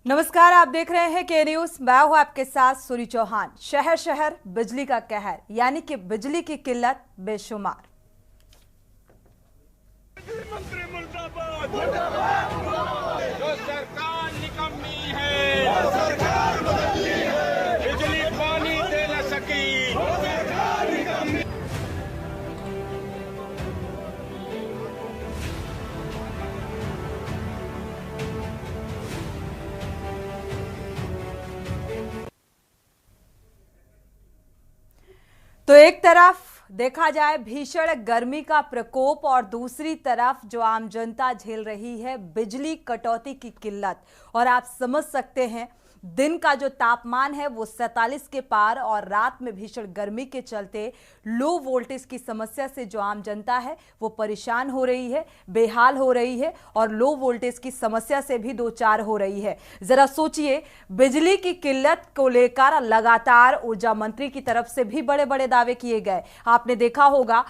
नमस्कार, आप देख रहे हैं के न्यूज। मैं हूं आपके साथ सूरी चौहान। शहर शहर बिजली का कहर, यानी कि बिजली की किल्लत बेशुमार। मंत्री मुर्दाबाद, जो सरकार निकम्मी है, जो सरकार बदलनी है, बिजली पानी दे न सकी, जो सरकार निकम्मी। तो एक तरफ देखा जाए भीषण गर्मी का प्रकोप और दूसरी तरफ जो आम जनता झेल रही है बिजली कटौती की किल्लत। और आप समझ सकते हैं दिन का जो तापमान है वो 47 के पार और रात में भीषण गर्मी के चलते लो वोल्टेज की समस्या से जो आम जनता है वो परेशान हो रही है, बेहाल हो रही है और लो वोल्टेज की समस्या से भी दो चार हो रही है। जरा सोचिए, बिजली की किल्लत को लेकर लगातार ऊर्जा मंत्री की तरफ से भी बड़े बड़े दावे किए गए। आपने देखा होगा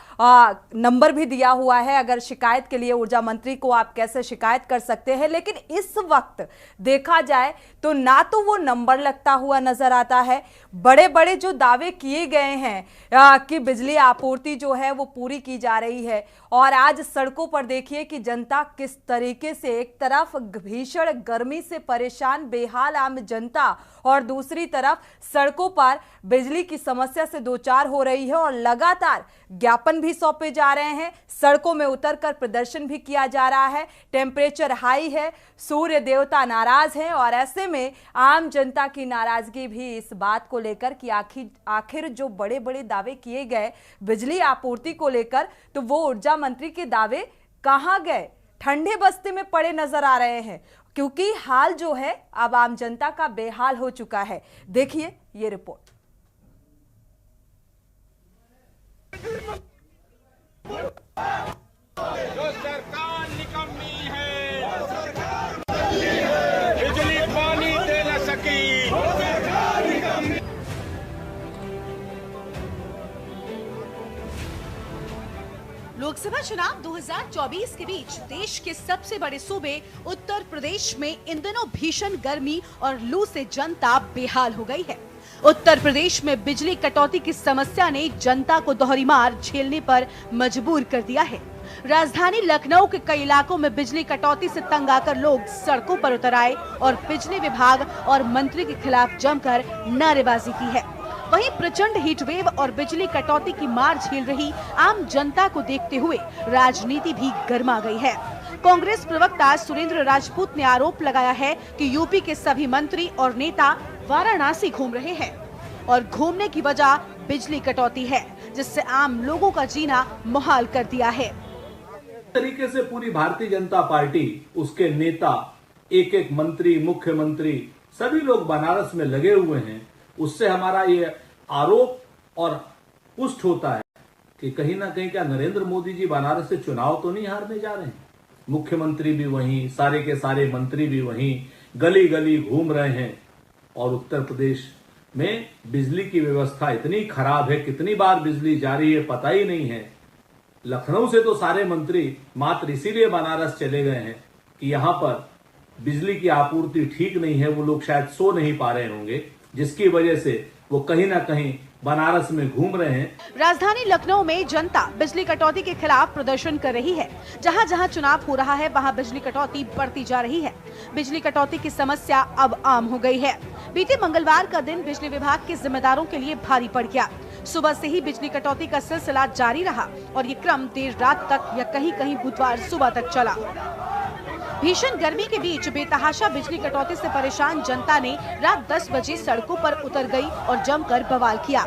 नंबर भी दिया हुआ है, अगर शिकायत के लिए ऊर्जा मंत्री को आप कैसे शिकायत कर सकते हैं। लेकिन इस वक्त देखा जाए तो ना तो वो नंबर लगता हुआ नजर आता है। बड़े बड़े जो दावे किए गए हैं कि बिजली आपूर्ति जो है वो पूरी की जा रही है, और आज सड़कों पर देखिए कि जनता किस तरीके से, एक तरफ भीषण गर्मी से परेशान बेहाल आम जनता और दूसरी तरफ सड़कों पर बिजली की समस्या से दो चार हो रही है और लगातार ज्ञापन भी सौंपे जा रहे हैं, सड़कों में उतरकर प्रदर्शन भी किया जा रहा है। टेम्परेचर हाई है, सूर्य देवता नाराज हैं और ऐसे में आम जनता की नाराजगी भी इस बात को लेकर कि आखिर जो बड़े बड़े दावे किए गए बिजली आपूर्ति को लेकर, तो वो ऊर्जा मंत्री के दावे कहां गए, ठंडे बस्ते में पड़े नजर आ रहे हैं। क्योंकि हाल जो है अब आम जनता का बेहाल हो चुका है। देखिए ये रिपोर्ट। जो सरकार निकम्मी है, जो सरकार बदलनी है, बिजली पानी दे न सकी, जो सरकार निकम्मी। लोकसभा चुनाव 2024 के बीच देश के सबसे बड़े सूबे उत्तर प्रदेश में इन दिनों भीषण गर्मी और लू से जनता बेहाल हो गई है। उत्तर प्रदेश में बिजली कटौती की समस्या ने जनता को दोहरी मार झेलने पर मजबूर कर दिया है। राजधानी लखनऊ के कई इलाकों में बिजली कटौती से तंग आकर लोग सड़कों पर उतर आए और बिजली विभाग और मंत्री के खिलाफ जमकर नारेबाजी की है। वहीं प्रचंड हीट वेव और बिजली कटौती की मार झेल रही आम जनता को देखते हुए राजनीति भी गर्मा गई है। कांग्रेस प्रवक्ता सुरेंद्र राजपूत ने आरोप लगाया है कि यूपी के सभी मंत्री और नेता वाराणसी घूम रहे हैं और घूमने की वजह बिजली कटौती है, जिससे आम लोगों का जीना मुहाल कर दिया है। तरीके से पूरी भारतीय जनता पार्टी, उसके नेता, एक एक मंत्री, मुख्यमंत्री, सभी लोग बनारस में लगे हुए हैं। उससे हमारा ये आरोप और पुष्ट होता है कि कहीं ना कहीं क्या नरेंद्र मोदी जी बनारस से चुनाव तो नहीं हारने जा रहे हैं। मुख्यमंत्री भी वहीं, सारे के सारे मंत्री भी वहीं गली गली घूम रहे हैं। और उत्तर प्रदेश में बिजली की व्यवस्था इतनी खराब है, कितनी बार बिजली जा रही है पता ही नहीं है। लखनऊ से तो सारे मंत्री मात्र इसीलिए बनारस चले गए हैं कि यहां पर बिजली की आपूर्ति ठीक नहीं है। वो लोग शायद सो नहीं पा रहे होंगे, जिसकी वजह से वो कहीं ना कहीं बनारस में घूम रहे हैं। राजधानी लखनऊ में जनता बिजली कटौती के खिलाफ प्रदर्शन कर रही है। जहां जहां चुनाव हो रहा है वहां बिजली कटौती बढ़ती जा रही है। बिजली कटौती की समस्या अब आम हो गई है। बीते मंगलवार का दिन बिजली विभाग के जिम्मेदारों के लिए भारी पड़ गया। सुबह से ही बिजली कटौती का सिलसिला जारी रहा और ये क्रम देर रात तक या कहीं कहीं बुधवार सुबह तक चला। भीषण गर्मी के बीच बेतहाशा बिजली कटौती से परेशान जनता ने रात 10 बजे सड़कों पर उतर गई और जमकर बवाल किया।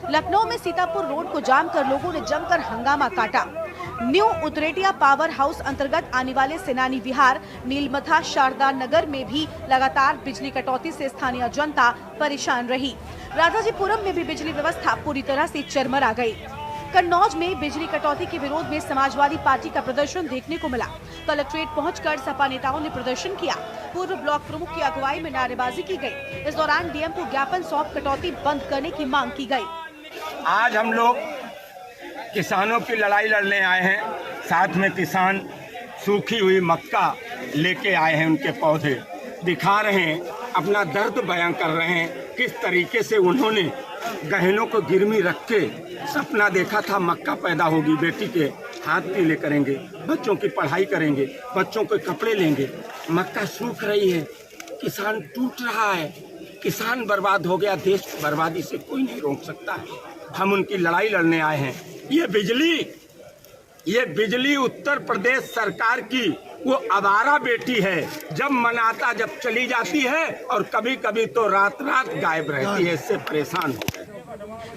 लखनऊ में सीतापुर रोड को जाम कर लोगों ने जमकर हंगामा काटा। न्यू उतरेटिया पावर हाउस अंतर्गत आने वाले सेनानी विहार, नीलमथा, शारदा नगर में भी लगातार बिजली कटौती से स्थानीय जनता परेशान रही। राजाजीपुरम में भी बिजली व्यवस्था पूरी तरह से चरमरा गई। कन्नौज में बिजली कटौती के विरोध में समाजवादी पार्टी का प्रदर्शन देखने को मिला। कलेक्ट्रेट पहुंचकर सपा नेताओं ने प्रदर्शन किया। पूर्व ब्लॉक प्रमुख की अगुवाई में नारेबाजी की गई। इस दौरान डीएम को ज्ञापन सौंप कटौती बंद करने की मांग की गई। आज हम लोग किसानों की लड़ाई लड़ने आए हैं। साथ में किसान सूखी हुई मक्का लेके आए हैं, उनके पौधे दिखा रहे हैं अपना दर्द बयां कर रहे हैं। किस तरीके से उन्होंने गहनों को गिरवी रख के सपना देखा था मक्का पैदा होगी, बेटी के हाथ पीले करेंगे, बच्चों की पढ़ाई करेंगे, बच्चों को कपड़े लेंगे। मक्का सूख रही है, किसान टूट रहा है, किसान बर्बाद हो गया। देश की बर्बादी से कोई नहीं रोक सकता है। हम उनकी लड़ाई लड़ने आए हैं। ये बिजली उत्तर प्रदेश सरकार की वो आवारा बेटी है, जब मन आता जब चली जाती है और कभी कभी तो रात रात गायब रहती है। इससे परेशान हो गए।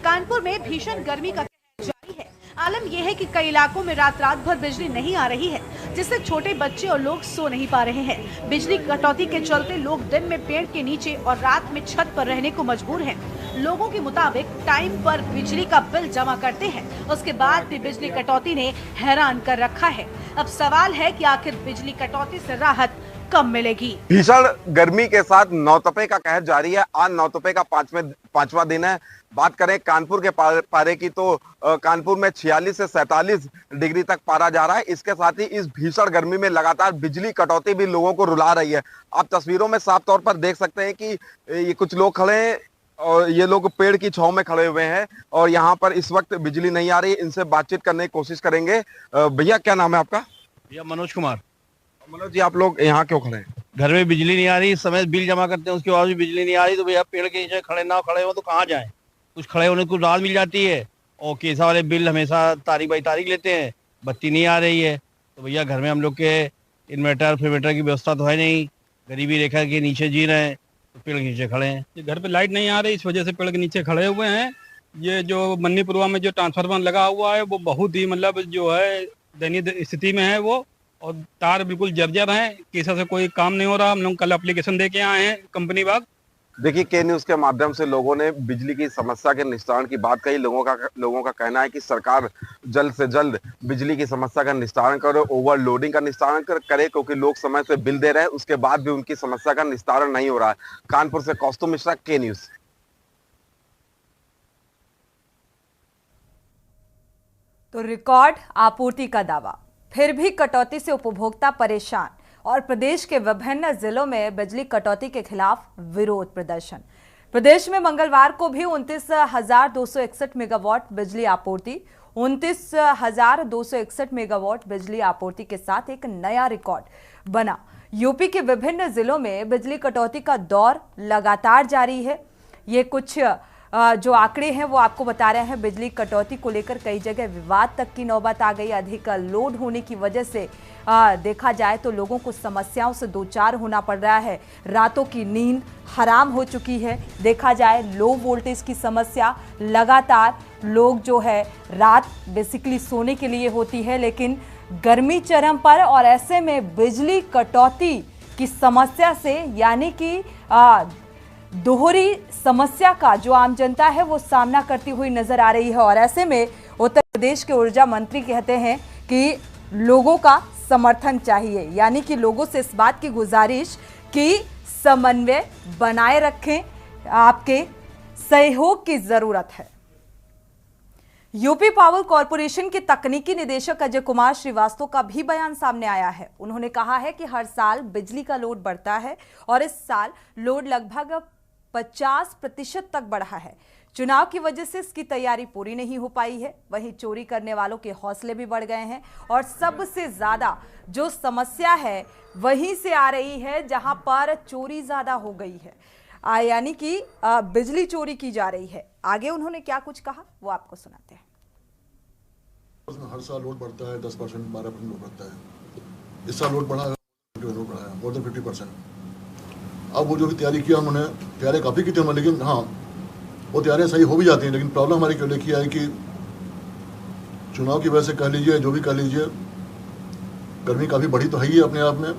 कानपुर में भीषण गर्मी का कहर जारी है। आलम यह है कि कई इलाकों में रात रात भर बिजली नहीं आ रही है, जिससे छोटे बच्चे और लोग सो नहीं पा रहे हैं। बिजली कटौती के चलते लोग दिन में पेड़ के नीचे और रात में छत पर रहने को मजबूर हैं। लोगों के मुताबिक टाइम पर बिजली का बिल जमा करते हैं, उसके बाद भी बिजली कटौती ने हैरान कर रखा है। अब सवाल है कि आखिर बिजली कटौती से राहत कब मिलेगी। भीषण गर्मी के साथ नौतपे का कहर जारी है। आज नौतपे का पांचवा दिन है। बात करें कानपुर के पारे की तो कानपुर में 46 से 47 डिग्री तक पारा जा रहा है। इसके साथ ही इस भीषण गर्मी में लगातार बिजली कटौती भी लोगों को रुला रही है। आप तस्वीरों में साफ तौर पर देख सकते हैं कि ये कुछ लोग खड़े हैं और ये लोग पेड़ की छांव में खड़े हुए हैं और यहाँ पर इस वक्त बिजली नहीं आ रही। इनसे बातचीत करने की कोशिश करेंगे। भैया क्या नाम है आपका? भैया मनोज कुमार। मनोज जी, आप लोग यहाँ क्यों खड़े हैं? घर में बिजली नहीं आ रही, इस समय बिल जमा करते हैं, उसके बाद भी बिजली नहीं आ रही। तो भैया पेड़ के नीचे खड़े ना खड़े हो तो कहाँ जाएं? कुछ खड़े होने को राहत मिल जाती है और केसा वाले बिल हमेशा तारीख बाई तारीख लेते हैं। बत्ती नहीं आ रही है तो भैया घर में हम लोग के इन्वर्टर फिरवेटर की व्यवस्था तो है नहीं, गरीबी रेखा के नीचे जी रहे हैं तो पेड़ के नीचे खड़े हैं। घर पे लाइट नहीं आ रही, इस वजह से पेड़ के नीचे खड़े हुए हैं। ये जो मन्नीपुरवा में जो ट्रांसफार्मर लगा हुआ है वो बहुत ही मतलब जो है दयनीय स्थिति में है वो, और तार बिल्कुल जर्जर हैं। किसी से कोई काम नहीं हो रहा। हम लोग कल एप्लीकेशन दे के आए हैं कंपनी बाग। देखिए, के न्यूज के माध्यम से लोगों ने बिजली की समस्या के निस्तारण की बात कही। लोगों का कहना है कि सरकार जल्द से जल्द बिजली की समस्या का निस्तारण करे, ओवरलोडिंग का निस्तारण करे, क्योंकि लोग समय से बिल दे रहे हैं, उसके बाद भी उनकी समस्या का निस्तारण नहीं हो रहा है। कानपुर से कौस्तुभ मिश्रा, के न्यूज। तो रिकॉर्ड आपूर्ति का दावा, फिर भी कटौती से उपभोक्ता परेशान और प्रदेश के विभिन्न जिलों में बिजली कटौती के खिलाफ विरोध प्रदर्शन। प्रदेश में मंगलवार को भी 29,261 मेगावाट बिजली आपूर्ति 29,261 मेगावाट बिजली आपूर्ति के साथ एक नया रिकॉर्ड बना। यूपी के विभिन्न जिलों में बिजली कटौती का दौर लगातार जारी है। ये कुछ जो आंकड़े हैं वो आपको बता रहे हैं। बिजली कटौती को लेकर कई जगह विवाद तक की नौबत आ गई। अधिक लोड होने की वजह से देखा जाए तो लोगों को समस्याओं से दो चार होना पड़ रहा है। रातों की नींद हराम हो चुकी है। देखा जाए लो वोल्टेज की समस्या लगातार लोग जो है रात बेसिकली सोने के लिए होती है, लेकिन गर्मी चरम पर और ऐसे में बिजली कटौती की समस्या से यानी कि दोहरी समस्या का जो आम जनता है वो सामना करती हुई नजर आ रही है। और ऐसे में उत्तर प्रदेश के ऊर्जा मंत्री कहते हैं कि लोगों का समर्थन चाहिए, यानी कि लोगों से इस बात की गुजारिश कि समन्वय बनाए रखें, आपके सहयोग की जरूरत है। यूपी पावर कॉरपोरेशन के तकनीकी निदेशक अजय कुमार श्रीवास्तव का भी बयान सामने आया है। उन्होंने कहा है कि हर साल बिजली का लोड बढ़ता है और इस साल लोड लगभग 50% तक बढ़ा है। चुनाव की वजह से इसकी तैयारी पूरी नहीं हो पाई है। वहीं चोरी करने वालों के हौसले भी बढ़ गए हैं और सबसे ज्यादा जो समस्या है वहीं से आ रही है जहां पर चोरी ज्यादा हो गई है, यानी कि बिजली चोरी की जा रही है। आगे उन्होंने क्या कुछ कहा वो आपको सुनाते हैं। हर साल लोड बढ़ता है, 10% 12% लोड बढ़ता है। इस साल लोड बढ़ा है, मोर देन 50%। अब वो जो भी तैयारी किया उन्होंने, तैयारी काफ़ी की थी उन्होंने, लेकिन हाँ वो तैयारियाँ सही हो भी जाती हैं, लेकिन प्रॉब्लम हमारी क्यों देखी है कि चुनाव की वजह से कह लीजिए, जो भी कह लीजिए, गर्मी काफ़ी बढ़ी तो है ही अपने आप में।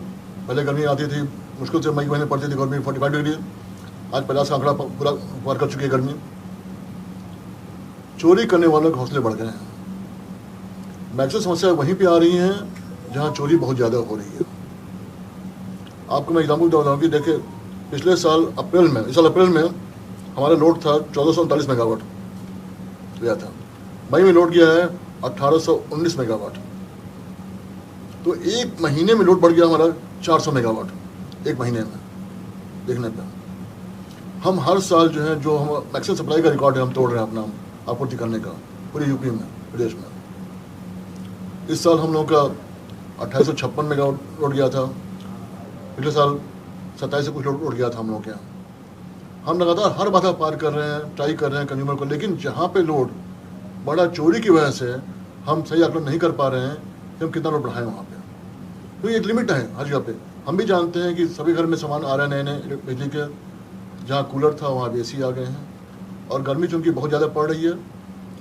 पहले गर्मी आती थी, मुश्किल से मई महीने पड़ती थी गर्मी 45 डिग्री, आज 50 का आंकड़ा पूरा पार कर चुकी है गर्मी। चोरी करने वालों के हौसले बढ़ गए हैं। मैक्सिमम समस्या वहीं पे आ रही हैं जहाँ चोरी बहुत ज़्यादा हो रही है। आपको मैं एग्जाम्पल बता रहा हूँ कि देखिए, पिछले साल अप्रैल में, इस साल अप्रैल में हमारा लोड था 1439 मेगावाट गया था। मई में लोड गया है 1819 मेगावाट। तो एक महीने में लोड बढ़ गया हमारा 400 मेगावाट एक महीने में देखने पर। हम हर साल जो है जो हम मैक्सिमम सप्लाई का रिकॉर्ड है हम तोड़ रहे हैं अपना आपूर्ति करने का पूरे यूपी में प्रदेश में। इस साल हम लोग का 2856 मेगावाट लोड गया था, पिछले साल 27 से कुछ लोड गया था हम लोग के यहाँ। हम लगातार हर बाधा पार कर रहे हैं, ट्राई कर रहे हैं कंज्यूमर को, लेकिन जहाँ पे लोड बड़ा चोरी की वजह से हम सही आकलन नहीं कर पा रहे हैं कि हम कितना लोड बढ़ाएं वहाँ पे, क्योंकि एक लिमिट है हर जगह पे। हम भी जानते हैं कि सभी घर में सामान आ रहे हैं नए नए बिजली के, जहाँ कूलर था वहाँ भी AC आ गए हैं, और गर्मी चूँकि बहुत ज़्यादा पड़ रही है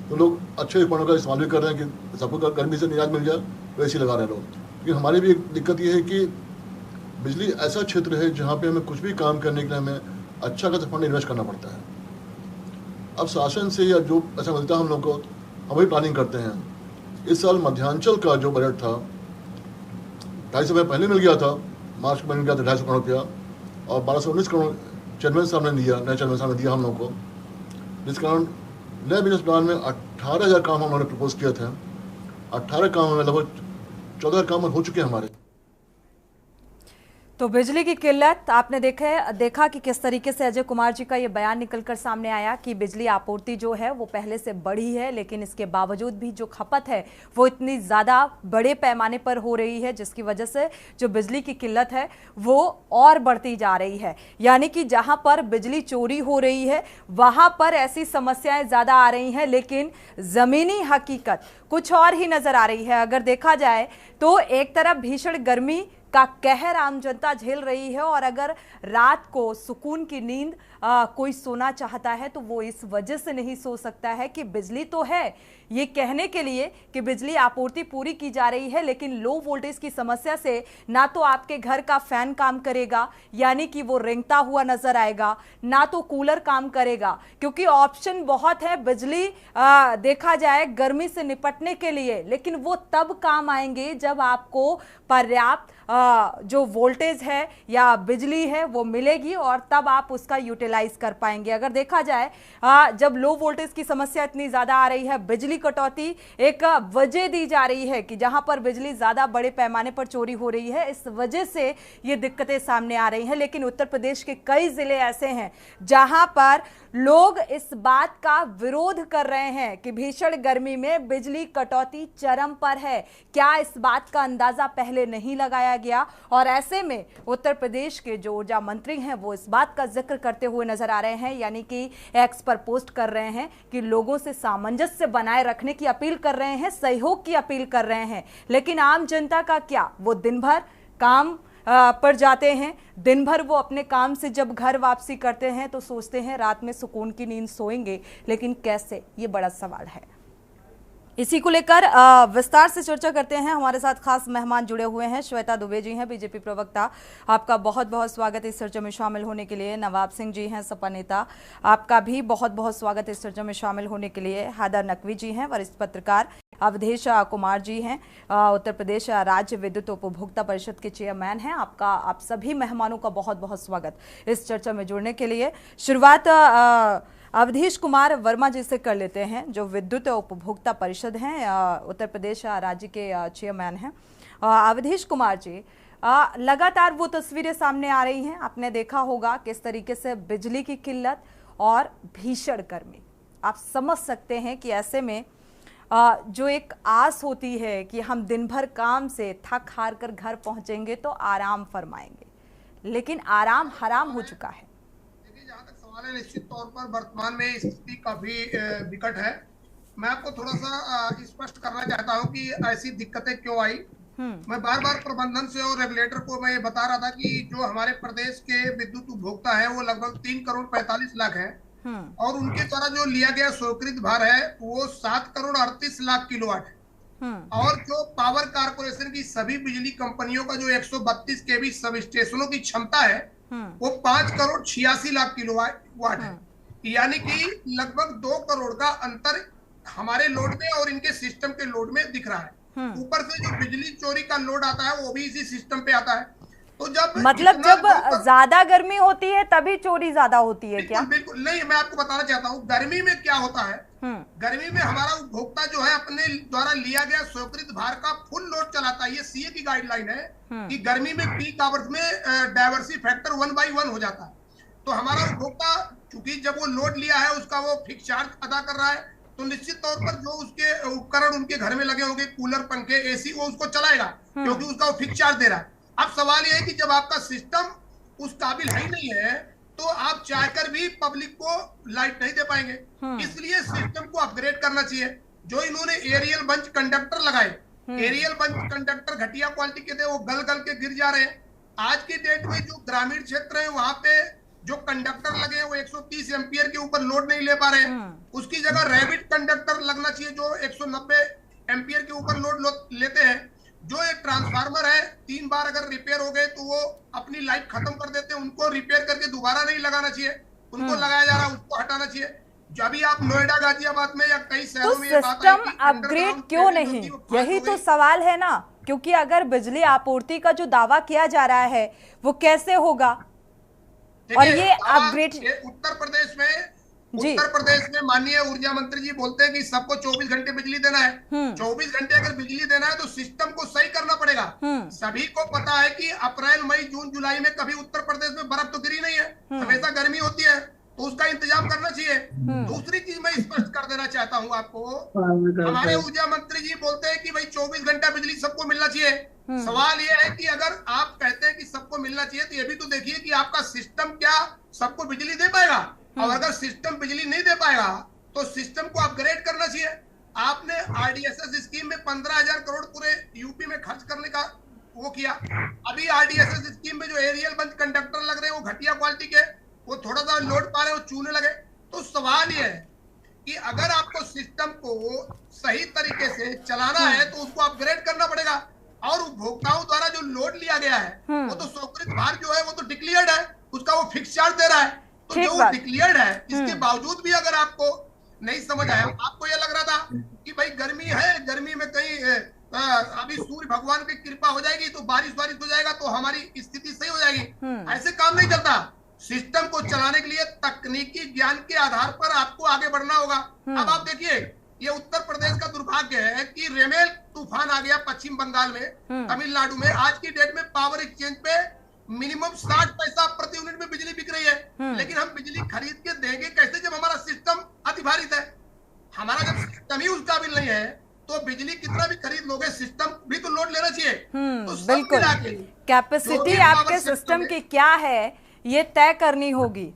तो लोग अच्छे उपकरणों का इस्तेमाल भी कर रहे हैं कि सबको गर्मी से निजात मिल जाए तो AC लगा रहे हैं लोग। लेकिन हमारी भी एक दिक्कत ये है कि बिजली ऐसा क्षेत्र है जहाँ पे हमें कुछ भी काम करने के लिए हमें अच्छा खासा फंड इन्वेस्ट करना पड़ता है। अब शासन से या जो ऐसा मिलता है हम लोग को, हम वही प्लानिंग करते हैं। इस साल मध्यांचल का जो बजट था 250 रुपये पहले मिल गया था, मार्च में मिल गया था 250 करोड़ रुपया, और 1219 करोड़ चेयरमैन साहब ने दिया, नए चेयरमैन साहब ने दिया हम लोग को, जिस कारण नए बिजनेस प्लान में 18,000 काम हम लोगों ने प्रपोज किए थे। 18 काम में लगभग 14 काम हो चुके हैं हमारे। तो बिजली की किल्लत आपने देखा कि किस तरीके से अजय कुमार जी का ये बयान निकलकर सामने आया कि बिजली आपूर्ति जो है वो पहले से बढ़ी है, लेकिन इसके बावजूद भी जो खपत है वो इतनी ज़्यादा बड़े पैमाने पर हो रही है, जिसकी वजह से जो बिजली की किल्लत है वो और बढ़ती जा रही है। यानी कि जहां पर बिजली चोरी हो रही है वहां पर ऐसी समस्याएं ज़्यादा आ रही हैं, लेकिन ज़मीनी हकीकत कुछ और ही नज़र आ रही है। अगर देखा जाए तो एक तरफ भीषण गर्मी का कहर आम जनता झेल रही है, और अगर रात को सुकून की नींद कोई सोना चाहता है तो वो इस वजह से नहीं सो सकता है कि बिजली तो है, ये कहने के लिए कि बिजली आपूर्ति पूरी की जा रही है, लेकिन लो वोल्टेज की समस्या से ना तो आपके घर का फैन काम करेगा यानी कि वो रेंगता हुआ नजर आएगा, ना तो कूलर काम करेगा, क्योंकि ऑप्शन बहुत है बिजली देखा जाए गर्मी से निपटने के लिए, लेकिन वो तब काम आएंगे जब आपको पर्याप्त जो वोल्टेज है या बिजली है वो मिलेगी, और तब आप उसका यूटिलाइज कर पाएंगे। अगर देखा जाए जब लो वोल्टेज की समस्या इतनी ज्यादा आ रही है, बिजली कटौती एक वजह दी जा रही है कि जहां पर बिजली ज्यादा बड़े पैमाने पर चोरी हो रही है, इस वजह से ये दिक्कतें सामने आ रही हैं। लेकिन उत्तर प्रदेश के कई जिले ऐसे हैं जहां पर लोग इस बात का विरोध कर रहे हैं कि भीषण गर्मी में बिजली कटौती चरम पर है। क्या इस बात का अंदाजा पहले नहीं लगाया गया? और ऐसे में उत्तर प्रदेश के जो ऊर्जा मंत्री हैं वो इस बात का जिक्र करते हुए नजर आ रहे हैं, यानी कि एक्स पर पोस्ट कर रहे हैं कि लोगों से सामंजस्य बनाए रखने की अपील कर रहे हैं, सहयोग की अपील कर रहे हैं। लेकिन आम जनता का क्या? वो दिन भर काम पर जाते हैं, दिन भर वो अपने काम से जब घर वापसी करते हैं तो सोचते हैं रात में सुकून की नींद सोएंगे, लेकिन कैसे? ये बड़ा सवाल है। इसी को लेकर विस्तार से चर्चा करते हैं। हमारे साथ खास मेहमान जुड़े हुए हैं, श्वेता दुबे जी हैं, बीजेपी प्रवक्ता, आपका बहुत बहुत स्वागत इस चर्चा में शामिल होने के लिए। नवाब सिंह जी हैं, सपा नेता, आपका भी बहुत बहुत स्वागत इस चर्चा में शामिल होने के लिए। हैदर नकवी जी हैं, वरिष्ठ पत्रकार। अवधेश कुमार जी हैं, उत्तर प्रदेश राज्य विद्युत उपभोक्ता परिषद के चेयरमैन हैं। आप सभी मेहमानों का बहुत बहुत स्वागत इस चर्चा में जुड़ने के लिए। शुरुआत अवधेश कुमार वर्मा जी से कर लेते हैं, जो विद्युत उपभोक्ता परिषद हैं, उत्तर प्रदेश राज्य के चेयरमैन हैं। अवधेश कुमार जी, लगातार वो तस्वीरें सामने आ रही हैं, आपने देखा होगा किस तरीके से बिजली की किल्लत और भीषण गर्मी। आप समझ सकते हैं कि ऐसे में जो एक आस होती है कि हम दिन भर काम से थक हार कर घर पहुंचेंगे तो आराम फरमाएंगे, लेकिन आराम हराम हो चुका है। जहाँ तक सवाल है, निश्चित तौर पर वर्तमान में स्थिति काफी विकट है। मैं आपको थोड़ा सा स्पष्ट करना चाहता हूँ कि ऐसी दिक्कतें क्यों आई। मैं बार बार प्रबंधन से और रेगुलेटर को मैं ये बता रहा था कि जो हमारे प्रदेश के विद्युत उपभोक्ता है वो लगभग 3 करोड़ 45 लाख है, और उनके द्वारा जो लिया गया स्वीकृत भार है वो 7 करोड़ 38 लाख किलोवाट है। और जो पावर कारपोरेशन की सभी बिजली कंपनियों का जो 132 केवी सब स्टेशनों की क्षमता है वो 5 करोड़ 86 लाख किलोवाट है। यानी कि लगभग 2 करोड़ का अंतर हमारे लोड में और इनके सिस्टम के लोड में दिख रहा है। ऊपर से जो बिजली चोरी का लोड आता है वो भी इसी सिस्टम पे आता है। तो जब मतलब जब ज्यादा गर्मी होती है तभी चोरी ज्यादा होती है क्या? बिल्कुल नहीं, मैं आपको बताना चाहता हूँ गर्मी में क्या होता है। गर्मी में हमारा उपभोक्ता जो है अपने द्वारा लिया गया स्वीकृत भार का फुल लोड चलाता है। ये सीए की गाइडलाइन है कि गर्मी में पीक आवर्स में डायवर्सी फैक्टर 1/1 हो जाता है। तो हमारा उपभोक्ता चूंकि जब वो लोड लिया है उसका वो फिक्स चार्ज अदा कर रहा है, तो निश्चित तौर पर जो उसके उपकरण उनके घर में लगे होंगे, कूलर, पंखे, एसी, वो उसको चलाएगा क्योंकि उसका वो फिक्स चार्ज दे रहा है। अब सवाल ये है कि जब आपका सिस्टम उस काबिल ही नहीं है तो आप चाहकर भी पब्लिक को लाइट नहीं दे पाएंगे। इसलिए सिस्टम को अपग्रेड करना चाहिए। जो इन्होंने एरियल बंच कंडक्टर लगाए, एरियल बंच कंडक्टर घटिया क्वालिटी के थे, वो गल गल के गिर जा रहे हैं। आज की डेट में जो ग्रामीण क्षेत्र है वहां पे जो कंडक्टर लगे हैं वो 130 एम्पियर के ऊपर लोड नहीं ले पा रहे हैं। उसकी जगह रैबिट कंडक्टर लगना चाहिए जो 190 एम्पियर के ऊपर लोड लेते हैं। जो एक ट्रांसफार्मर है 3 बार अगर रिपेयर हो गए तो वो अपनी लाइफ खत्म कर देते हैं, उनको रिपेयर करके दोबारा नहीं लगाना चाहिए, उनको लगाया जा रहा है उसको हटाना चाहिए। जो अभी आप नोएडा, गाजियाबाद में या कई शहरों में ये बात है कि सिस्टम अपग्रेड क्यों नहीं, यही तो सवाल है ना। क्योंकि अगर बिजली आपूर्ति का जो दावा किया जा रहा है वो कैसे होगा, और ये अपग्रेड उत्तर प्रदेश में माननीय ऊर्जा मंत्री जी बोलते हैं कि सबको 24 घंटे बिजली देना है। 24 घंटे अगर बिजली देना है तो सिस्टम को सही करना पड़ेगा। सभी को पता है कि अप्रैल, मई, जून, जुलाई में कभी उत्तर प्रदेश में बर्फ तो गिरी नहीं है, हमेशा गर्मी होती है, तो उसका इंतजाम करना चाहिए। दूसरी चीज मैं स्पष्ट कर देना चाहता हूँ आपको, हमारे ऊर्जा मंत्री जी बोलते हैं कि भाई 24 घंटा बिजली सबको मिलना चाहिए। सवाल ये है कि अगर आप कहते हैं कि सबको मिलना चाहिए तो ये भी तो देखिए कि आपका सिस्टम क्या सबको बिजली दे पाएगा। और अगर सिस्टम बिजली नहीं दे पाएगा तो सिस्टम को अपग्रेड करना चाहिए। आपने आरडीएसएस स्कीम में 15,000 करोड़ पूरे यूपी में खर्च करने का वो किया। अभी आरडीएसएस स्कीम में जो एरियल बंच कंडक्टर लग रहे हैं वो घटिया क्वालिटी के, वो थोड़ा सा लोड पा रहे हैं, वो चूने लगे। तो सवाल ये है कि अगर आपको सिस्टम को सही तरीके से चलाना है तो उसको अपग्रेड करना पड़ेगा। और उपभोक्ताओं द्वारा जो लोड लिया गया है वो तो स्वीकृत भार जो है वो तो डिक्लेयर्ड है, उसका वो फिक्स चार्ज दे रहा है। तो जो डिक्लेयर्ड है इसके बावजूद भी अगर आपको नहीं समझ आया, आपको ये लग रहा था कि भाई गर्मी है, गर्मी में कहीं अभी सूर्य भगवान की कृपा हो जाएगी तो बारिश हो जाएगा तो हमारी स्थिति सही हो जाएगी, ऐसे काम नहीं चलता। सिस्टम को चलाने के लिए तकनीकी ज्ञान के आधार पर आपको आगे बढ़ना होगा। अब आप देखिए ये उत्तर प्रदेश का दुर्भाग्य है कि रेमेल तूफान आ गया पश्चिम बंगाल में, तमिलनाडु में। आज की डेट में पावर एक्सचेंज पे मिनिमम 60 पैसा प्रति यूनिट में बिजली बिक रही है, लेकिन हम बिजली खरीद के देंगे कैसे जब हमारा सिस्टम अतिभारित है। हमारा जब सिस्टम ही उस काबिल नहीं है तो बिजली कितना भी खरीद लोगे, सिस्टम भी तो लोड लेना चाहिए। तो बिल्कुल कैपेसिटी आपके सिस्टम की क्या है ये तय करनी होगी।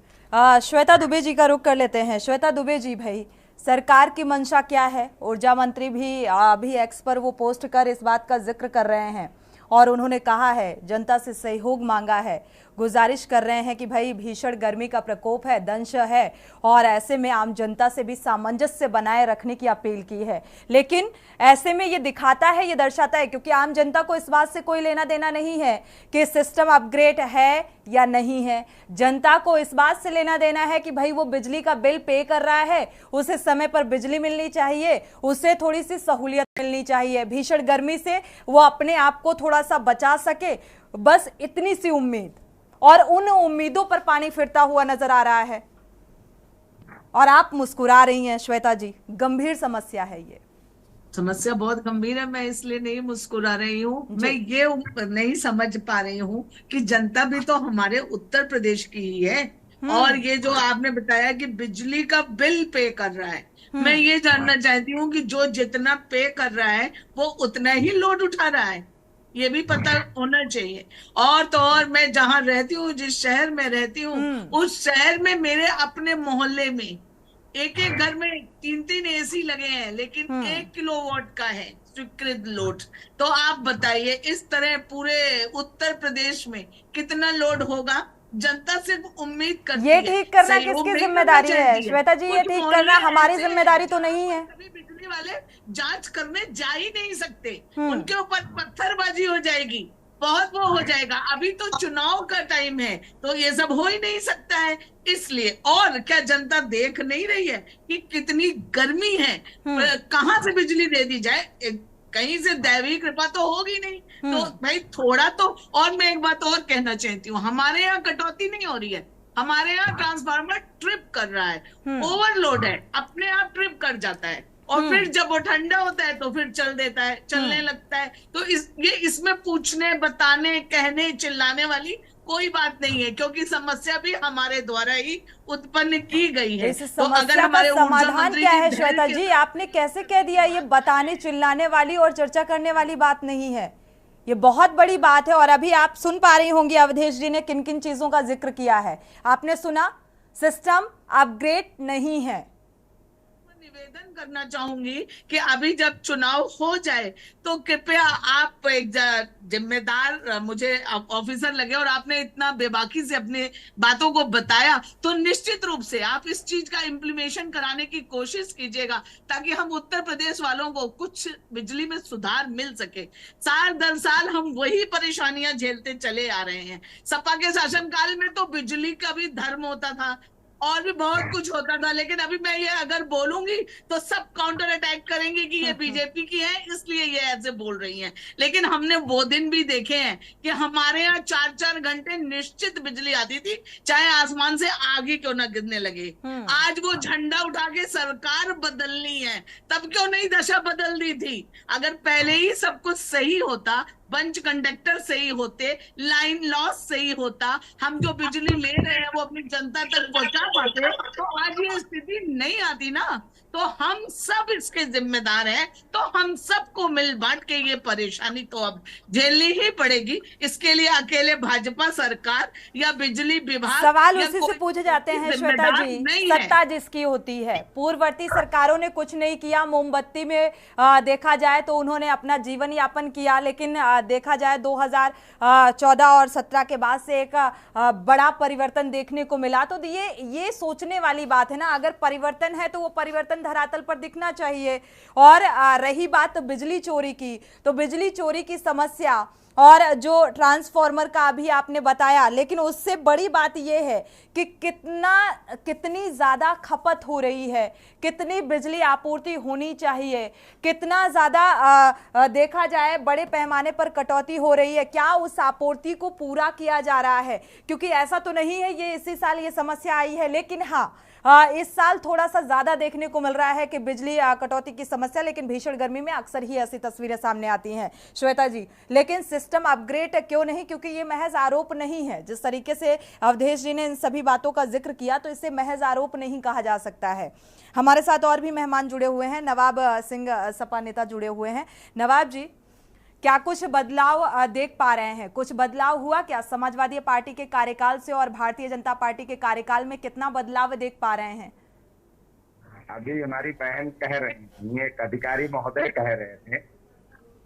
श्वेता दुबे जी का रुख कर लेते हैं। श्वेता दुबे जी, भाई सरकार की मंशा क्या है? ऊर्जा मंत्री भी अभी एक्स पर वो पोस्ट कर इस बात का जिक्र कर रहे हैं और उन्होंने कहा है, जनता से सहयोग मांगा है, गुजारिश कर रहे हैं कि भाई भीषण गर्मी का प्रकोप है, दंश है, और ऐसे में आम जनता से भी सामंजस्य बनाए रखने की अपील की है। लेकिन ऐसे में ये दिखाता है, ये दर्शाता है, क्योंकि आम जनता को इस बात से कोई लेना देना नहीं है कि सिस्टम अपग्रेड है या नहीं है। जनता को इस बात से लेना देना है कि भाई वो बिजली का बिल पे कर रहा है, उसे समय पर बिजली मिलनी चाहिए, उसे थोड़ी सी सहूलियत मिलनी चाहिए, भीषण गर्मी से वो अपने आप को थोड़ा सा बचा सके, बस इतनी सी उम्मीद। और उन उम्मीदों पर पानी फिरता हुआ नजर आ रहा है। और आप मुस्कुरा रही हैं श्वेता जी, गंभीर समस्या है ये। समस्या बहुत गंभीर है, मैं इसलिए नहीं मुस्कुरा रही हूँ। मैं ये नहीं समझ पा रही हूँ कि जनता भी तो हमारे उत्तर प्रदेश की ही है। और ये जो आपने बताया कि बिजली का बिल पे कर रहा है, मैं ये जानना चाहती हूँ कि जो जितना पे कर रहा है वो उतना ही लोड उठा रहा है, ये भी पता होना चाहिए। और तो और मैं जहाँ रहती हूँ, जिस शहर में रहती हूँ, उस शहर में मेरे अपने मोहल्ले में एक घर में 3-3 एसी लगे हैं, लेकिन 1 किलोवाट का है स्वीकृत लोड। तो आप बताइए इस तरह पूरे उत्तर प्रदेश में कितना लोड होगा? जनता सिर्फ उम्मीद करती है। ये ठीक करना किसकी जिम्मेदारी है श्वेता जी? ये ठीक करना हमारी जिम्मेदारी तो नहीं है। बिजली वाले जांच करने जा ही नहीं सकते, उनके ऊपर पत्थरबाजी हो जाएगी, बहुत वो हो जाएगा। अभी तो चुनाव का टाइम है तो ये सब हो ही नहीं सकता है। इसलिए और क्या जनता देख नहीं रही है कि कितनी गर्मी है? कहाँ से बिजली दे दी जाए? कहीं से दैवीय कृपा तो होगी नहीं, तो भाई थोड़ा तो। और मैं एक बात और कहना चाहती हूँ, हमारे यहाँ कटौती नहीं हो रही है, हमारे यहाँ ट्रांसफार्मर ट्रिप कर रहा है, ओवरलोड है, अपने आप ट्रिप कर जाता है, और फिर जब वो ठंडा होता है तो फिर चल देता है, चलने लगता है। तो इसमें पूछने, बताने, कहने, चिल्लाने वाली कोई बात नहीं है, क्योंकि समस्या भी हमारे द्वारा ही उत्पन्न की गई है। इस समस्या का समाधान क्या है श्वेता जी? आपने कैसे कह दिया ये बताने चिल्लाने वाली और चर्चा करने वाली बात नहीं है, ये बहुत बड़ी बात है। और अभी आप सुन पा रही होंगी अवधेश जी ने किन किन चीजों का जिक्र किया है। आपने सुना, सिस्टम अपग्रेड नहीं है। निवेदन करना चाहूंगी कि अभी जब चुनाव हो जाए तो कृपया आप एक जिम्मेदार मुझे ऑफिसर लगे और आपने इतना बेबाकी से अपने बातों को बताया, तो निश्चित रूप से आप इस चीज का इम्प्लीमेशन कराने की कोशिश कीजिएगा ताकि हम उत्तर प्रदेश वालों को कुछ बिजली में सुधार मिल सके। साल दर साल हम वही परेशानियां झेलते चले आ रहे हैं। सपा के शासनकाल में तो बिजली का भी धर्म होता था और भी बहुत कुछ होता था, लेकिन अभी मैं ये अगर बोलूंगी तो सब काउंटर अटैक करेंगे कि ये बीजेपी की है इसलिए ये ऐसे बोल रही हैं। लेकिन हमने वो दिन भी देखे हैं कि हमारे यहाँ 4-4 घंटे निश्चित बिजली आती थी, चाहे आसमान से आगे क्यों ना गिरने लगे। आज वो झंडा उठा के सरकार बदलनी है, तब क्यों नहीं दशा बदल दी थी? अगर पहले ही सब कुछ सही होता, बंच कंडक्टर सही होते, लाइन लॉस सही होता, हम जो बिजली ले रहे हैं वो अपनी जनता तक पहुंचा पाते, तो आज ये स्थिति नहीं आती ना। तो हम सब इसके जिम्मेदार हैं, तो हम सबको मिल बांट के ये परेशानी तो अब झेलनी ही पड़ेगी। इसके लिए अकेले भाजपा सरकार या बिजली विभाग सवाल उसी से पूछे जाते हैं श्वेता जी, सत्ता जिसकी होती है। पूर्ववर्ती सरकारों ने कुछ नहीं किया, मोमबत्ती में देखा जाए तो उन्होंने अपना जीवन यापन किया, लेकिन देखा जाए 2014 और 17 के बाद से एक बड़ा परिवर्तन देखने को मिला। तो ये सोचने वाली बात है ना, अगर परिवर्तन है तो वो परिवर्तन धरातल पर दिखना चाहिए। और रही बात बिजली चोरी की, तो बिजली चोरी की समस्या और जो ट्रांसफार्मर का अभी आपने बताया, लेकिन उससे बड़ी बात यह है कि कितनी ज्यादा खपत हो रही है, कितनी बिजली आपूर्ति होनी चाहिए, कितना ज्यादा देखा जाए बड़े पैमाने पर कटौती हो रही है, क्या उस आपूर्ति को पूरा किया जा रहा है? क्योंकि ऐसा तो नहीं है ये इसी साल ये समस्या आई है, लेकिन हाँ इस साल थोड़ा सा ज्यादा देखने को मिल रहा है कि बिजली कटौती की समस्या, लेकिन भीषण गर्मी में अक्सर ही ऐसी तस्वीरें सामने आती हैं श्वेता जी। लेकिन सिस्टम अपग्रेड क्यों नहीं? क्योंकि ये महज आरोप नहीं है। जिस तरीके से अवधेश जी ने इन सभी बातों का जिक्र किया, तो इसे महज आरोप नहीं कहा जा सकता है। हमारे साथ और भी मेहमान जुड़े हुए हैं, नवाब सिंह सपा नेता जुड़े हुए हैं। नवाब जी, क्या कुछ बदलाव देख पा रहे हैं? कुछ बदलाव हुआ क्या समाजवादी पार्टी के कार्यकाल से, और भारतीय जनता पार्टी के कार्यकाल में कितना बदलाव देख पा रहे हैं? अभी हमारी बहन कह रही थी, एक अधिकारी महोदय कह रहे थे,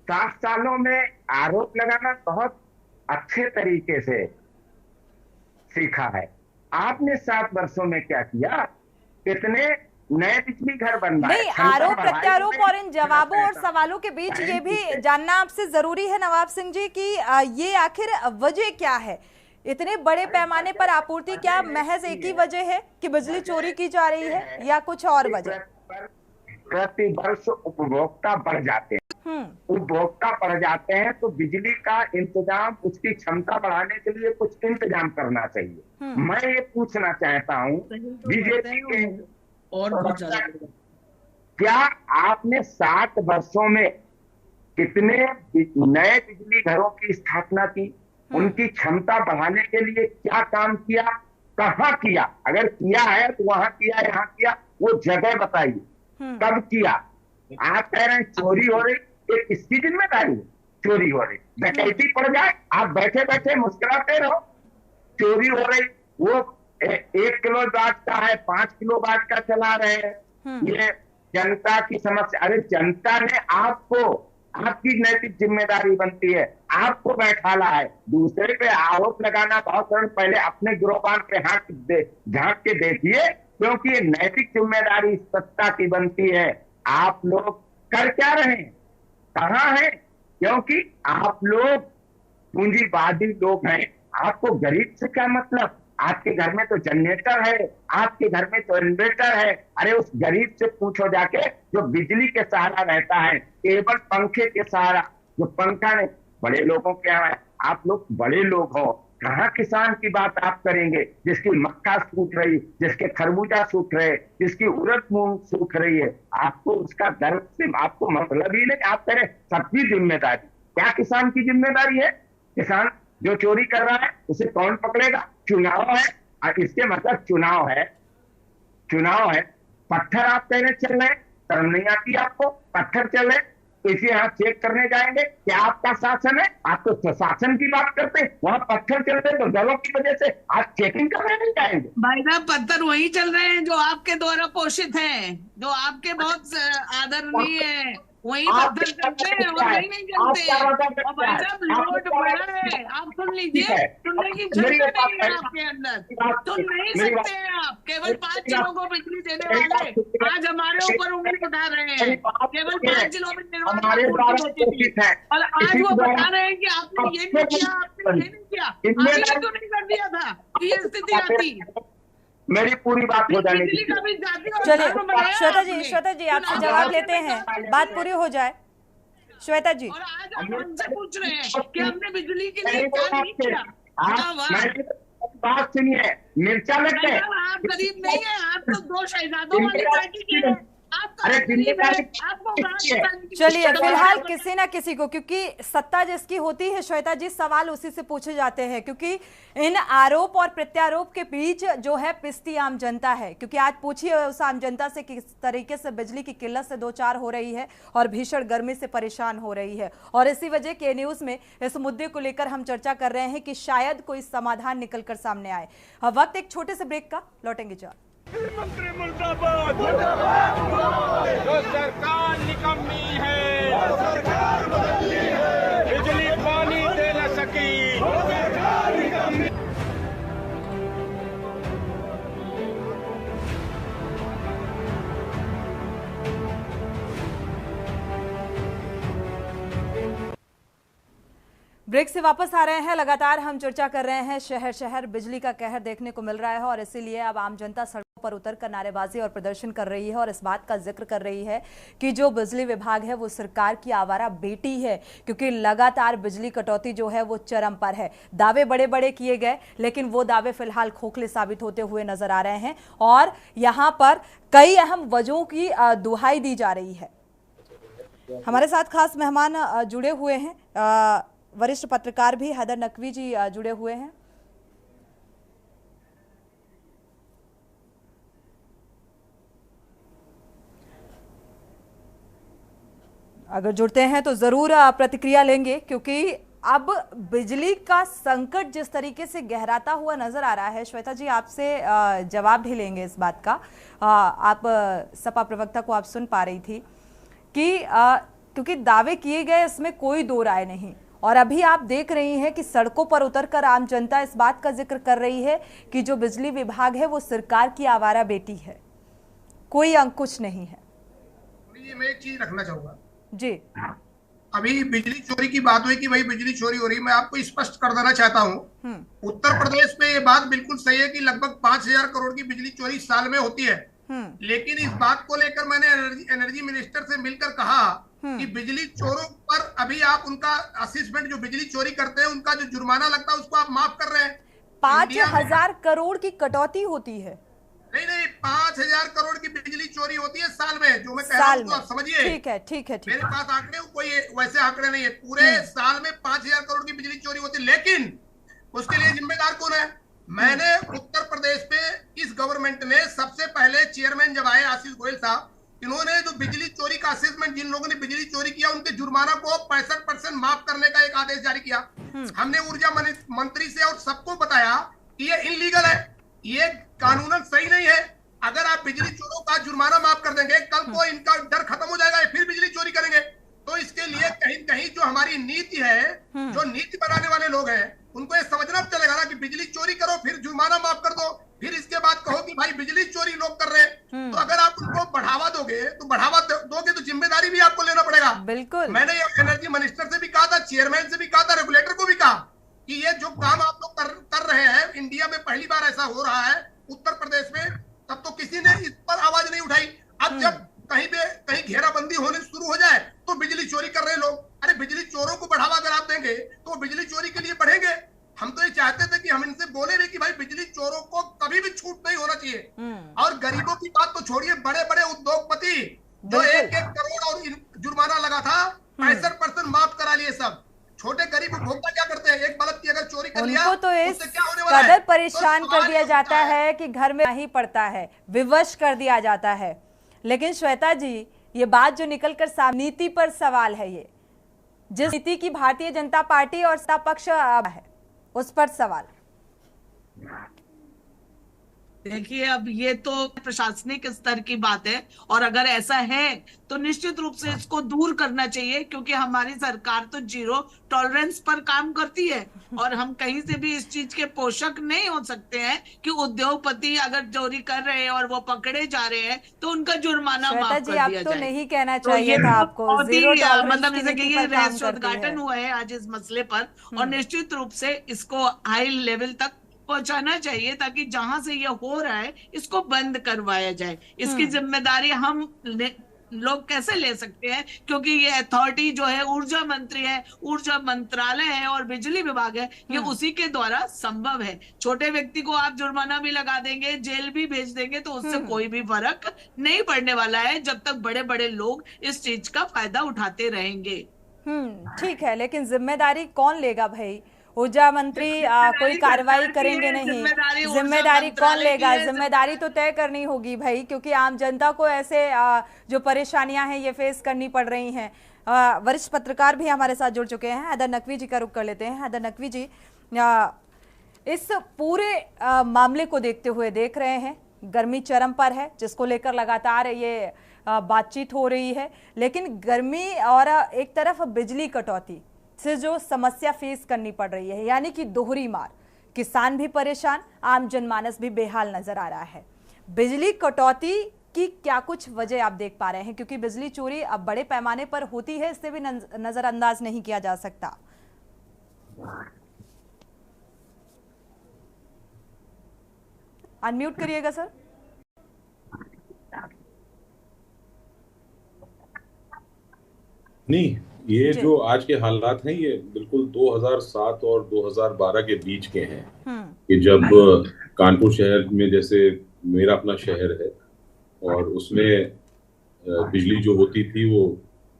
7 सालों में आरोप लगाना बहुत अच्छे तरीके से सीखा है। आपने 7 वर्षों में क्या किया? कितने नए बिजली घर बनवाए? नहीं, आरोप प्रत्यारोप और इन जवाबों और सवालों के बीच ये भी जानना आपसे जरूरी है नवाब सिंह जी कि ये आखिर वजह क्या है? इतने बड़े पैमाने पर आपूर्ति, क्या महज एक ही वजह है कि बिजली चोरी की जा रही है या कुछ और वजह? प्रति वर्ष उपभोक्ता बढ़ जाते हैं, उपभोक्ता बढ़ जाते हैं तो बिजली का इंतजाम, उसकी क्षमता बढ़ाने के लिए कुछ इंतजाम करना चाहिए। मैं ये पूछना चाहता हूँ बीजेपी के और क्या आपने 7 वर्षों में कितने नए बिजली घरों की स्थापना की? उनकी क्षमता बढ़ाने के लिए क्या काम किया? कहाँ किया? अगर किया है तो वहां किया, यहाँ किया, वो जगह बताइए कब किया? आप कह रहे हैं चोरी हो रही, ये किसकी जिम्मेदारी है? चोरी हो रही, डकैती पड़ जाए, आप बैठे बैठे मुस्कुराते रहो। चोरी हो रही, वो 1 किलो वाट का है, 5 किलो वाट का चला रहे हैं। ये जनता की समस्या। अरे जनता ने आपको, आपकी नैतिक जिम्मेदारी बनती है, आपको बैठाला है। दूसरे पे आरोप लगाना बहुत सरल, पहले अपने गिरोबान पे हाथ झांक के देखिए, क्योंकि ये नैतिक जिम्मेदारी सत्ता की बनती है। आप लोग कर क्या रहे हैं? कहाँ हैं? क्योंकि आप लोग पूंजीवादी लोग हैं। आपको गरीब से क्या मतलब? आपके घर में तो जनरेटर है, आपके घर में तो इन्वर्टर है। अरे उस गरीब से पूछो जाके जो बिजली के सहारा रहता है, केवल पंखे के सहारा, जो पंखा नहीं। बड़े लोगों के यहाँ है, आप लोग बड़े लोग हो, कहाँ किसान की बात आप करेंगे जिसकी मक्का सूख रही, जिसके खरबूजा सूख रहे, जिसकी उड़द मूंग सूख रही है? आपको उसका दर्द से आपको मतलब ही नहीं। आप करें सबकी जिम्मेदारी, क्या किसान की जिम्मेदारी है? किसान जो चोरी कर रहा है उसे कौन पकड़ेगा? चुनाव है, और इसके मतलब चुनाव है, चुनाव है। पत्थर आप कहने चल रहे हैं, शर्म नहीं आती आपको? पत्थर चल रहे, तो इसे यहाँ चेक करने जाएंगे? क्या आपका शासन है? आप तो प्रशासन की बात करते हैं, वहां पत्थर चल रहे तो दलों की वजह से आप चेकिंग करने नहीं जाएंगे? भाई साहब, पत्थर वही चल रहे हैं जो आपके द्वारा पोषित हैं, जो आपके बहुत आदरणीय है, वही पत्थर चलते हैं और नहीं चलते। और भाई साहब, लोड बढ़ा है, आप सुन लीजिए, सुनने की क्षमता नहीं है आपके अंदर, सुन नहीं सकते हैं आप। केवल 5 जिलों को बिजली देने वाले आज हमारे ऊपर उंगली उठा रहे हैं। केवल 5 जिलों में निर्माण होती थी और आज वो बता रहे हैं कि आपने ये नहीं किया, आपने ये नहीं किया, आपने क्यों नहीं कर दिया था कि ये स्थिति आती। मेरी पूरी बात हो जाने चलिए श्वेता जी आपसे जवाब लेते हैं, बात पूरी हो जाए। श्वेता जी, और आज आप हमसे पूछ रहे हैं कि हमने बिजली के लिए क्या नहीं किया। बात सुनिए, मिर्चा लगते हैं, आप गरीब नहीं है, आप तो 2 शहजादों वाली पार्टी के हैं। चलिए फिलहाल किसी ना किसी को, क्योंकि सत्ता जिसकी होती है श्वेता जी, सवाल उसी से पूछे जाते हैं, क्योंकि इन आरोप और प्रत्यारोप के बीच जो है पिसती आम जनता है। क्योंकि आज पूछिए उस आम जनता से किस तरीके से बिजली की किल्लत से 2-4 हो रही है और भीषण गर्मी से परेशान हो रही है। और इसी वजह के न्यूज में इस मुद्दे को लेकर हम चर्चा कर रहे हैं कि शायद कोई समाधान निकलकर सामने आए। वक्त एक छोटे से ब्रेक का, लौटेंगे जल्द। मंत्री मुर्दाबाद, जो सरकार निकम्मी है, बिजली पानी दे न सकी, ब्रेक से वापस आ रहे हैं। लगातार हम चर्चा कर रहे हैं, शहर शहर बिजली का कहर देखने को मिल रहा है और इसीलिए अब आम जनता सड़कों पर उतरकर नारेबाजी और प्रदर्शन कर रही है और इस बात का जिक्र कर रही है कि जो बिजली विभाग है वो सरकार की आवारा बेटी है, क्योंकि लगातार बिजली कटौती जो है वो चरम पर है। दावे बड़े बड़े किए गए, लेकिन वो दावे फिलहाल खोखले साबित होते हुए नजर आ रहे हैं और यहाँ पर कई अहम वजहों की दुहाई दी जा रही है। हमारे साथ खास मेहमान जुड़े हुए हैं, वरिष्ठ पत्रकार भी हैदर नकवी जी जुड़े हुए हैं। अगर जुड़ते हैं तो जरूर प्रतिक्रिया लेंगे, क्योंकि अब बिजली का संकट जिस तरीके से गहराता हुआ नजर आ रहा है। श्वेता जी आपसे जवाब भी लेंगे इस बात का। आप सपा प्रवक्ता को आप सुन पा रही थी कि क्योंकि दावे किए गए इसमें कोई दो राय नहीं, और अभी आप देख रही हैं कि सड़कों पर उतरकर आम जनता इस बात का जिक्र कर रही है कि जो बिजली विभाग है वो सरकार की आवारा बेटी है, कोई अंकुश नहीं है। मैं एक चीज रखना चाहूंगा जी। अभी बिजली चोरी की बात हुई कि भाई बिजली चोरी हो रही है, मैं आपको स्पष्ट कर देना चाहता हूँ, उत्तर प्रदेश में ये बात बिल्कुल सही है कि लगभग 5,000 करोड़ की बिजली चोरी साल में होती है। लेकिन इस बात को लेकर मैंने एनर्जी मिनिस्टर से मिलकर कहा कि बिजली चोरों पर अभी आप उनका असेसमेंट, जो बिजली चोरी करते हैं उनका जो जुर्माना लगता है उसको आप माफ कर रहे हैं। 5,000 करोड़ की कटौती होती है। नहीं, 5,000 करोड़ की बिजली चोरी होती है साल में, जो मैं कह रहा हूँ आप समझिए। ठीक है। मेरे पास आंकड़े कोई वैसे आंकड़े नहीं है, पूरे साल में 5,000 करोड़ की बिजली चोरी होती है। लेकिन उसके लिए जिम्मेदार कौन है? मैंने उत्तर प्रदेश में इस गवर्नमेंट ने सबसे पहले चेयरमैन जब आए आशीष गोयल साहब, इन्होंने जो बिजली चोरी का असेसमेंट, जिन लोगों ने बिजली चोरी किया उनके जुर्माना को 65% माफ करने का एक आदेश जारी किया। हमने ऊर्जा मंत्री से और सबको बताया कि ये इनलीगल है, ये कानूनन सही नहीं है। अगर आप बिजली चोरों का जुर्माना माफ कर देंगे, कल को इनका डर खत्म हो जाएगा, फिर बिजली चोरी करेंगे। तो इसके लिए कहीं कहीं जो हमारी नीति है, जो नीति बनाने वाले लोग हैं, उनको ये समझना चलेगा ना कि बिजली चोरी करो फिर जुर्माना माफ कर दो, फिर इसके बाद कहो कि भाई बिजली चोरी लोग कर रहे हैं। तो अगर आप उनको बढ़ावा दोगे तो जिम्मेदारी भी आपको लेना पड़ेगा। बिल्कुल। मैंने एनर्जी मिनिस्टर से भी कहा था, चेयरमैन से भी कहा था, रेगुलेटर को भी कहा कि ये जो काम आप लोग कर रहे हैं, इंडिया में पहली बार ऐसा हो रहा है उत्तर प्रदेश में, तब तो किसी ने इस पर आवाज नहीं उठाई। अब जब कहीं घेराबंदी होने शुरू हो जाए तो बिजली चोरी कर रहे लोग, अरे बिजली चोरों को बढ़ावा अगर आप देंगे तो वो बिजली चोरी के लिए बढ़ेंगे। हम तो ये चाहते थे कि हम इनसे बोले भी कि भाई बिजली चोरों को कभी भी छूट नहीं होना चाहिए। और गरीबों की बात तो छोड़िए, बड़े बड़े उद्योगपति जो 1-1 करोड़ और जुर्माना लगा था, 65% माफ करा लिए सब। छोटे गरीब उपभोक्ता क्या करते हैं? एक बल्ब की अगर चोरी तो इस कदर परेशान कर दिया जाता है कि घर में नहीं पड़ता है, विवश कर दिया जाता है। लेकिन श्वेता जी, ये बात जो निकलकर सामने, नीति पर सवाल है, ये जिस नीति की भारतीय जनता पार्टी और सत्ता पक्ष है उस पर सवाल। देखिए, अब ये तो प्रशासनिक स्तर की बात है, और अगर ऐसा है तो निश्चित रूप से इसको दूर करना चाहिए, क्योंकि हमारी सरकार तो जीरो टॉलरेंस पर काम करती है, और हम कहीं से भी इस चीज के पोषक नहीं हो सकते हैं कि उद्योगपति अगर चोरी कर रहे हैं और वो पकड़े जा रहे हैं तो उनका जुर्माना माफ कर दिया जाए। तो नहीं कहना चाहिए था आपको, मतलब जैसे कि ये रहस्योद्घाटन हुआ है आज इस मसले पर, और निश्चित रूप से इसको हाई लेवल तक पहुंचाना चाहिए, ताकि जहां से ये हो रहा है इसको बंद करवाया जाए। इसकी जिम्मेदारी हम लोग कैसे ले सकते हैं, क्योंकि ये अथॉरिटी जो है ऊर्जा मंत्री है, ऊर्जा मंत्रालय है और बिजली विभाग है, ये उसी के द्वारा संभव है। छोटे व्यक्ति को आप जुर्माना भी लगा देंगे, जेल भी भेज देंगे, तो उससे कोई भी फर्क नहीं पड़ने वाला है, जब तक बड़े बड़े लोग इस चीज का फायदा उठाते रहेंगे। ठीक है, लेकिन जिम्मेदारी कौन लेगा भाई? ऊर्जा मंत्री कोई कार्रवाई करेंगे नहीं, जिम्मेदारी कौन लेगा? जिम्मेदारी तो तय करनी होगी भाई, क्योंकि आम जनता को ऐसे जो परेशानियां हैं ये फेस करनी पड़ रही हैं। वरिष्ठ पत्रकार भी हमारे साथ जुड़ चुके हैं, हैदर नकवी जी का रुख कर लेते हैं। हैदर नकवी जी, इस पूरे मामले को देखते हुए देख रहे हैं गर्मी चरम पर है, जिसको लेकर लगातार ये बातचीत हो रही है, लेकिन गर्मी और एक तरफ बिजली कटौती से जो समस्या फेस करनी पड़ रही है, यानी कि दोहरी मार, किसान भी परेशान, आम जनमानस भी बेहाल नजर आ रहा है। बिजली कटौती की क्या कुछ वजह आप देख पा रहे हैं? क्योंकि बिजली चोरी अब बड़े पैमाने पर होती है, इससे भी नजरअंदाज नहीं किया जा सकता। अनम्यूट करिएगा सर। नहीं, ये जो आज के हालात हैं ये बिल्कुल 2007 और 2012 के बीच के हैं, कि जब कानपुर शहर में, जैसे मेरा अपना शहर है, और उसमें बिजली जो होती थी वो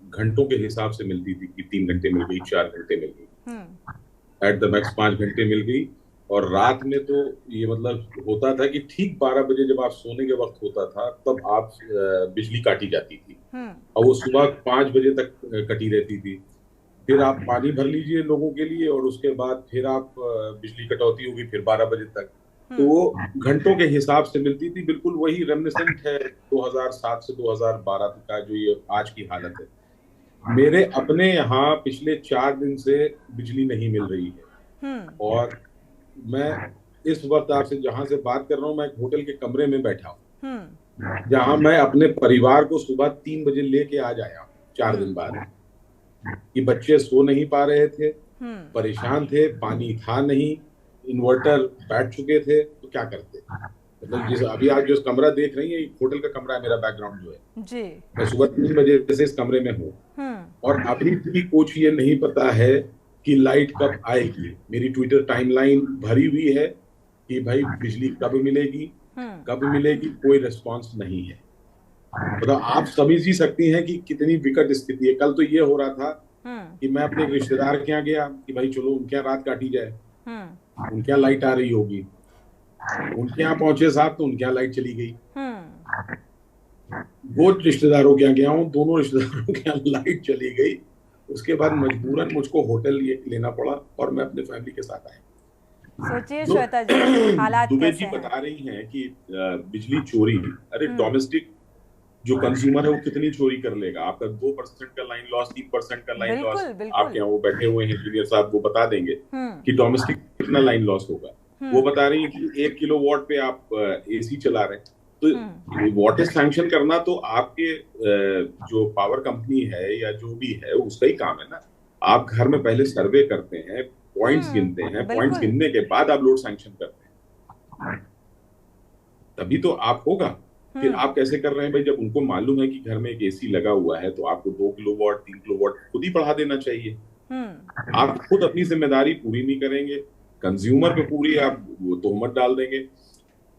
घंटों के हिसाब से मिलती थी, कि 3 घंटे मिल गई, 4 घंटे मिल गई, एट द मैक्स 5 घंटे मिल गई। और रात में तो ये मतलब होता था कि ठीक 12 बजे जब आप सोने के वक्त होता था तब आप बिजली काटी जाती थी, और वो सुबह 5 बजे तक कटी रहती थी। फिर आप पानी भर लीजिए लोगों के लिए, और उसके बाद फिर आप बिजली कटौती होगी फिर 12 बजे तक। तो वो घंटों के हिसाब से मिलती थी। बिल्कुल वही रेमिनिसेंट है 2007 से 2012 का जो ये आज की हालत है। मेरे अपने यहाँ पिछले 4 दिन से बिजली नहीं मिल रही है, और मैं इस वक्त आपसे जहां से बात कर रहा हूँ, मैं एक होटल के कमरे में बैठा हूँ, जहां मैं अपने परिवार को सुबह 3 बजे लेके आ जाया 4 दिन बाद, कि बच्चे सो नहीं पा रहे थे, परेशान थे, पानी था नहीं, इन्वर्टर बैठ चुके थे, तो क्या करते। मतलब जिस अभी आप जो कमरा देख रही है, होटल का कमरा है, मेरा बैकग्राउंड जो है जी। मैं सुबह 3 बजे से इस कमरे में हूँ, और अभी भी कुछ ये नहीं पता है कि लाइट कब आएगी। मेरी ट्विटर टाइमलाइन भरी हुई है कि भाई बिजली कब मिलेगी, कब मिलेगी, कोई रिस्पांस नहीं है। मतलब आप समझ ही सकती हैं कि कितनी विकट स्थिति है। कल तो ये हो रहा था कि मैं अपने रिश्तेदार के यहाँ गया कि भाई चलो उनके यहाँ रात काटी जाए, उनके यहाँ लाइट आ रही होगी। उनके यहाँ पहुंचे साहब तो उनके यहाँ लाइट चली गई। वो रिश्तेदारों के यहाँ गया हूँ, दोनों रिश्तेदारों के यहाँ लाइट चली गई। उसके बाद मजबूरन मुझको होटल लेना पड़ा, और मैं अपने फैमिली के साथ आया। सोचिए श्वेता जी, हालात दुबे जी बता रही हैं कि बिजली चोरी, अरे डोमेस्टिक जो कंज्यूमर है वो कितनी चोरी कर लेगा। आपका 2% का लाइन लॉस, 3% का लाइन लॉस, आपके यहाँ वो बैठे हुए हैं इंजीनियर साहब, वो बता देंगे कि डोमेस्टिक कितना लाइन लॉस होगा। वो बता रही है कि 1 किलोवाट पे आप एसी चला रहे हैं, तो वॉटेज सैंक्शन करना तो आपके जो पावर कंपनी है या जो भी है उसका ही काम है ना। आप घर में पहले सर्वे करते हैं, पॉइंट्स गिनते हैं, पॉइंट्स गिनने के बाद आप लोड सैंक्शन करते हैं, तभी तो आप होगा। फिर आप कैसे कर रहे हैं भाई, जब उनको मालूम है कि घर में एक एसी लगा हुआ है, तो आपको 2 किलोवाट 3 किलोवाट खुद ही बढ़ा देना चाहिए। आप खुद अपनी जिम्मेदारी पूरी नहीं करेंगे, कंज्यूमर पे पूरी आप तोहमत डाल देंगे।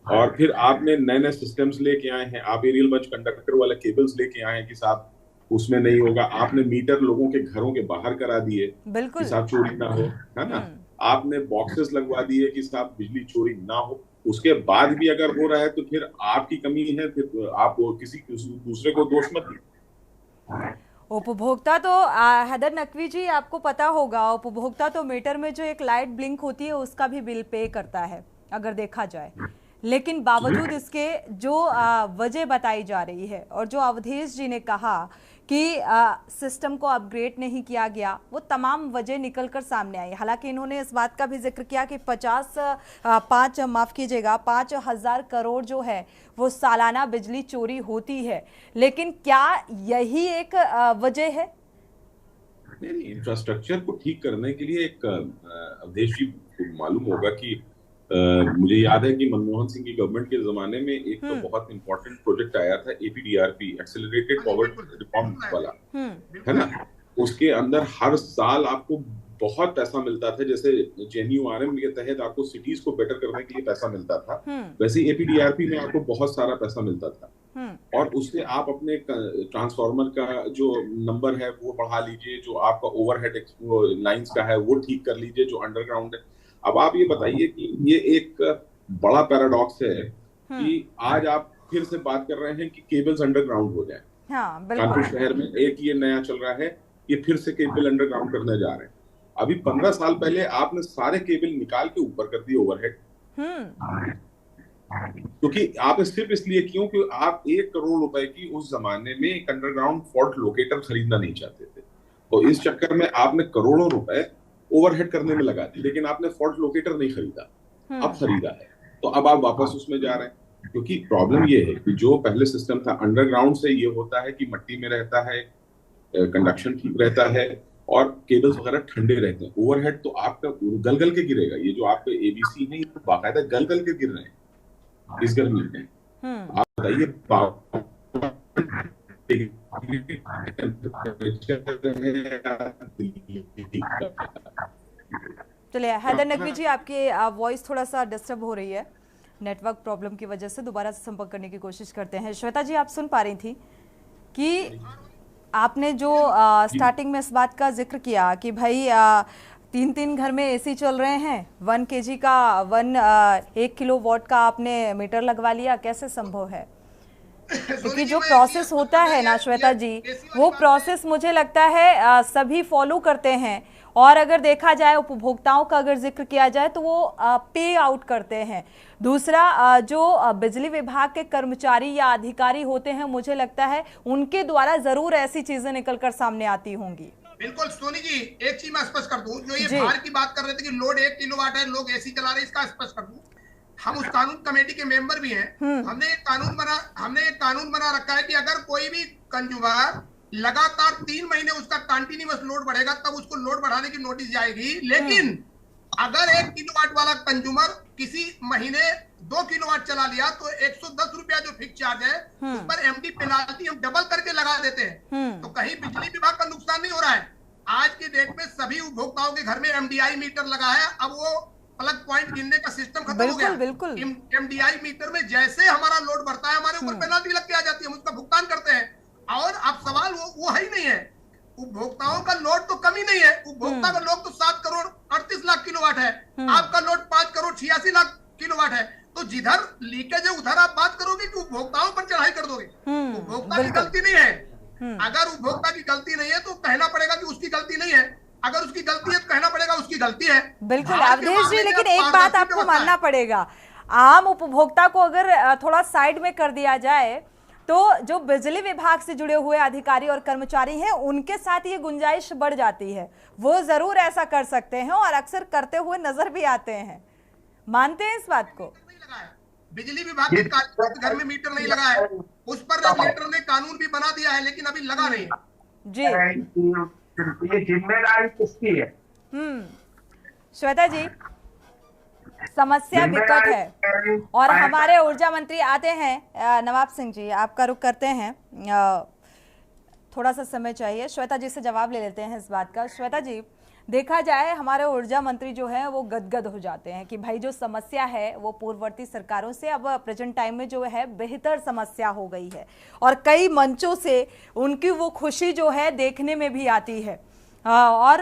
और फिर आपने नए नए सिस्टम्स लेके आए हैं, आप एरियल बंच कंडक्टर वाले केबल्स लेके आए हैं कि साहब उसमें नहीं होगा। आपने मीटर लोगों के घरों के बाहर करा दिए कि साहब चोरी ना हो, है ना। आपने बॉक्सेस लगवा दिए कि साहब बिजली चोरी ना हो, उसके बाद भी अगर हो रहा है तो फिर आपकी कमी है, फिर आप किसी दूसरे को दोष मत दीजिए। उपभोक्ता तो हैदर नकवी जी, आपको पता होगा, उपभोक्ता तो मीटर में जो एक लाइट ब्लिंक होती है उसका भी बिल पे करता है अगर देखा जाए, लेकिन बावजूद इसके जो वजह बताई जा रही है और जो अवधेश जी ने कहा कि सिस्टम को अपग्रेड नहीं किया गया, वो तमाम वजह निकलकर सामने आई। हालांकि इन्होंने इस बात का भी जिक्र किया कि 5,000 करोड़ जो है वो सालाना बिजली चोरी होती है, लेकिन क्या यही एक वजह है? नहीं, इंफ्रास्ट्रक्चर को ठीक करने के लिए एक अवधेश जी को मालूम होगा कि मुझे याद है कि मनमोहन सिंह की गवर्नमेंट के जमाने में एक तो बहुत इंपॉर्टेंट प्रोजेक्ट आया था एपीडीआरपी, एक्सेलरेटेड पावर रिफॉर्म वाला, है ना। उसके अंदर हर साल आपको बहुत पैसा मिलता था, जैसे जेएनयूआरएम के तहत आपको सिटीज को बेटर करने के लिए पैसा मिलता था, वैसे एपीडीआरपी में आपको बहुत सारा पैसा मिलता था, और उससे आप अपने ट्रांसफार्मर का जो नंबर है वो बढ़ा लीजिए, जो आपका ओवरहेड लाइंस का है वो ठीक कर लीजिए, जो अंडरग्राउंड है। अब आप ये बताइए कि ये एक बड़ा पैराडॉक्स है कि आज आप फिर से बात कर रहे हैं कि केबल्स अंडरग्राउंड हो जाए। कानपुर शहर में एक ये नया चल रहा है, ये फिर से केबल अंडरग्राउंड करने जा रहे हैं। अभी 15 साल पहले आपने सारे केबल निकाल के ऊपर कर दिए ओवरहेड, क्योंकि आपने सिर्फ इसलिए क्यों कि आप 1 करोड़ रुपए की उस जमाने में एक अंडरग्राउंड फॉल्ट लोकेटर खरीदना नहीं चाहते थे, तो इस चक्कर में आपने करोड़ों रुपए ओवरहेड करने में लगा दी, लेकिन आपने फॉल्ट लोकेटर नहीं खरीदा, अब खरीदा है, तो अब आप वापस उसमें जा रहे हैं। क्योंकि प्रॉब्लम ये है कि जो पहले सिस्टम था अंडरग्राउंड से, ये होता है कि मिट्टी में रहता है, कंडक्शन ठीक रहता है और केबल्स वगैरह ठंडे रहते हैं। ओवरहेड तो आपका गल गल के गिरेगा, ये जो आपके एबीसी है ये बाकायदा गल गल के गिर रहे हैं इस गर्मी में। आप बताइए चलिए हैदर नकवी जी, आपकी वॉइस थोड़ा सा डिस्टर्ब हो रही है नेटवर्क प्रॉब्लम की वजह से, दोबारा से संपर्क करने की कोशिश करते हैं। श्वेता जी, आप सुन पा रही थी कि आपने जो स्टार्टिंग में इस बात का जिक्र किया कि भाई 3 घर में एसी चल रहे हैं, 1 kg का 1 किलोवाट का आपने मीटर लगवा लिया, कैसे संभव है? क्योंकि जो प्रोसेस होता है ना श्वेता जी, वो प्रोसेस मुझे लगता है सभी फॉलो करते हैं, और अगर देखा जाए उपभोक्ताओं का अगर जिक्र किया जाए तो वो पे आउट करते हैं। दूसरा, जो बिजली विभाग के कर्मचारी या अधिकारी होते हैं, मुझे लगता है उनके द्वारा जरूर ऐसी चीजें निकलकर सामने आती होंगी। बिल्कुल सोनी जी, एक चीज मैं स्पष्ट कर दूं, जो ये भार की बात कर रहे थे कि लोड 1 किलोवाट है, लोग एसी चला रहे हैं, इसका स्पष्ट कर दूं, हम उस कानून कमेटी के मेंबर भी हैं। हमने एक कानून बना रखा है कि अगर कोई भी कंज्यूमर लगातार 3 महीने उसका कंटिन्यूअस लोड बढ़ेगा तब उसको लोड बढ़ाने की नोटिस जाएगी, लेकिन अगर 1 किलोवाट वाला कंज्यूमर किसी महीने 2 किलोवाट चला लिया तो 110 रुपया जो फिक्स चार्ज है उस पर एमडी पेनाल्टी हम डबल करके लगा देते हैं। तो कहीं बिजली विभाग का नुकसान नहीं हो रहा है। आज की डेट में सभी उपभोक्ताओं के घर में एमडीआई मीटर लगा है, अब वो प्लग पॉइंट गिनने का सिस्टम खत्म हो गया। बिल्कुल। एमडीआई मीटर में जैसे हमारा लोड बढ़ता है हमारे ऊपर पेनाल्टी लग के आ जाती है, हम उसका भुगतान करते हैं। और अब सवाल वो है ही नहीं है, उपभोक्ताओं का लोड तो कमी नहीं है, उपभोक्ता का लोड तो 7 करोड़ 38 लाख किलोवाट है, आपका लोड 5 करोड़ 86 लाख किलोवाट है, तो जिधर लीकेज है उधर आप बात करोगे कि उपभोक्ताओं पर चढ़ाई कर दोगे। उपभोक्ता की गलती नहीं है, अगर उपभोक्ता की गलती नहीं है तो कहना पड़ेगा कि उसकी गलती नहीं है, अगर उसकी गलती है तो कहना पड़ेगा उसकी गलती है। बिल्कुल अवधेश जी, लेकिन एक बात आपको मानना पड़ेगा, आम उपभोक्ता को अगर थोड़ा साइड में कर दिया जाए तो जो बिजली विभाग से जुड़े हुए अधिकारी और कर्मचारी हैं उनके साथ ये गुंजाइश बढ़ जाती है, वो जरूर ऐसा कर सकते हैं और अक्सर करते हुए नजर भी आते हैं। मानते हैं इस बात को? बिजली विभाग के घर में मीटर नहीं लगा है, उस पर रेगुलेटर ने कानून भी बना दिया है, लेकिन अभी लगा नहीं जी। ये जिम्मेदारी किसकी है? श्वेता जी, समस्या विकट है और हमारे ऊर्जा मंत्री आते हैं। नवाब सिंह जी, आपका रुख करते हैं, थोड़ा सा समय चाहिए, श्वेता जी से जवाब ले लेते हैं इस बात का। श्वेता जी, देखा जाए हमारे ऊर्जा मंत्री जो है वो गदगद हो जाते हैं कि भाई जो समस्या है वो पूर्ववर्ती सरकारों से अब प्रेजेंट टाइम में जो है बेहतर समस्या हो गई है, और कई मंचों से उनकी वो खुशी जो है देखने में भी आती है। और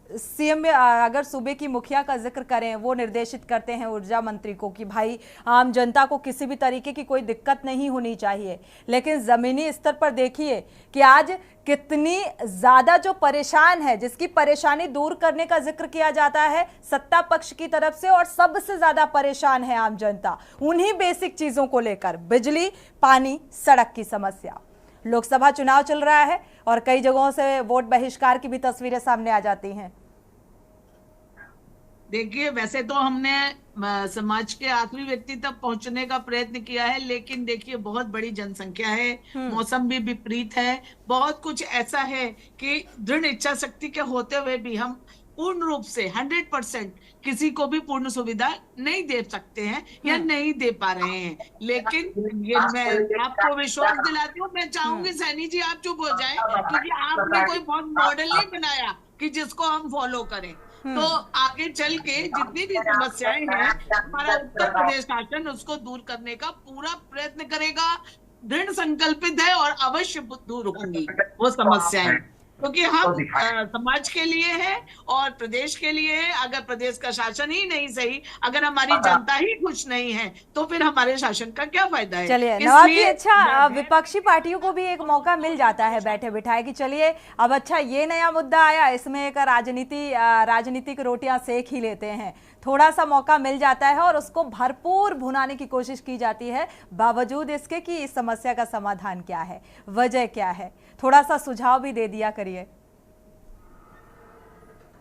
सीएम अगर सूबे की मुखिया का जिक्र करें, वो निर्देशित करते हैं ऊर्जा मंत्री को कि भाई आम जनता को किसी भी तरीके की कोई दिक्कत नहीं होनी चाहिए, लेकिन जमीनी स्तर पर देखिए कि आज कितनी ज्यादा जो परेशान है, जिसकी परेशानी दूर करने का जिक्र किया जाता है सत्ता पक्ष की तरफ से, और सबसे ज्यादा परेशान है आम जनता उन्हीं बेसिक चीजों को लेकर, बिजली, पानी, सड़क की समस्या। लोकसभा चुनाव चल रहा है और कई जगहों से वोट बहिष्कार की भी तस्वीरें सामने आ जाती हैं। देखिए, वैसे तो हमने समाज के आखिरी व्यक्ति तक पहुंचने का प्रयत्न किया है, लेकिन देखिए बहुत बड़ी जनसंख्या है, मौसम भी विपरीत है, बहुत कुछ ऐसा है कि दृढ़ इच्छा शक्ति के होते हुए भी हम पूर्ण रूप से 100% किसी को भी पूर्ण सुविधा नहीं दे सकते हैं या नहीं दे पा रहे हैं। लेकिन ये मैं आपको विश्वास दिलाती हूँ, मैं चाहूंगी सैनी जी आप चुप हो जाएं, क्योंकि आपने कोई बहुत मॉडल नहीं बनाया कि जिसको हम फॉलो करें। तो आगे चल के जितनी भी समस्याएं हैं, हमारा उत्तर प्रदेश शासन उसको दूर करने का पूरा प्रयत्न करेगा, दृढ़ संकल्पित है और अवश्य दूर होंगी वो समस्याएं, क्योंकि हम समाज के लिए है और प्रदेश के लिए है। अगर प्रदेश का शासन ही नहीं सही, अगर हमारी जनता ही खुश नहीं है, तो फिर हमारे शासन का क्या फायदा है। चलिए नवाब जी, अच्छा विपक्षी पार्टियों को भी एक मौका मिल जाता है बैठे बिठाए कि चलिए अब अच्छा ये नया मुद्दा आया, इसमें एक राजनीतिक रोटियां सेक ही लेते हैं, थोड़ा सा मौका मिल जाता है और उसको भरपूर भुनाने की कोशिश की जाती है, बावजूद इसके कि इस समस्या का समाधान क्या है, वजह क्या है, थोड़ा सा सुझाव भी दे दिया करिए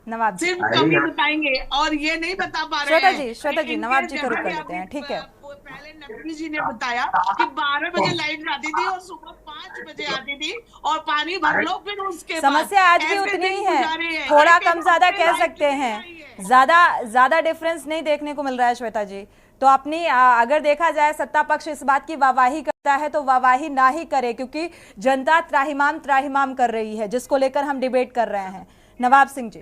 नवाब जी। सिर्फ कभी बताएंगे और ये नहीं बता पा रहे हैं। श्वेता जी नवाब जी को रुक कर लेते हैं, ठीक है। पहले नकवी जी ने बताया कि 12 बजे लाइट जाती थी और सुबह 5 बजे आती थी और पानी भर लो, फिर उसके समस्या आज भी उतनी ही है, थोड़ा कम ज्यादा कह सकते हैं, ज्यादा डिफरेंस नहीं देखने को मिल रहा है श्वेता जी। तो अपनी अगर देखा जाए सत्ता पक्ष इस बात की वाहवाही करता है तो वाहवाही ना ही करे, क्योंकि जनता त्राहिमाम कर रही है, जिसको लेकर हम डिबेट कर रहे हैं। नवाब सिंह जी,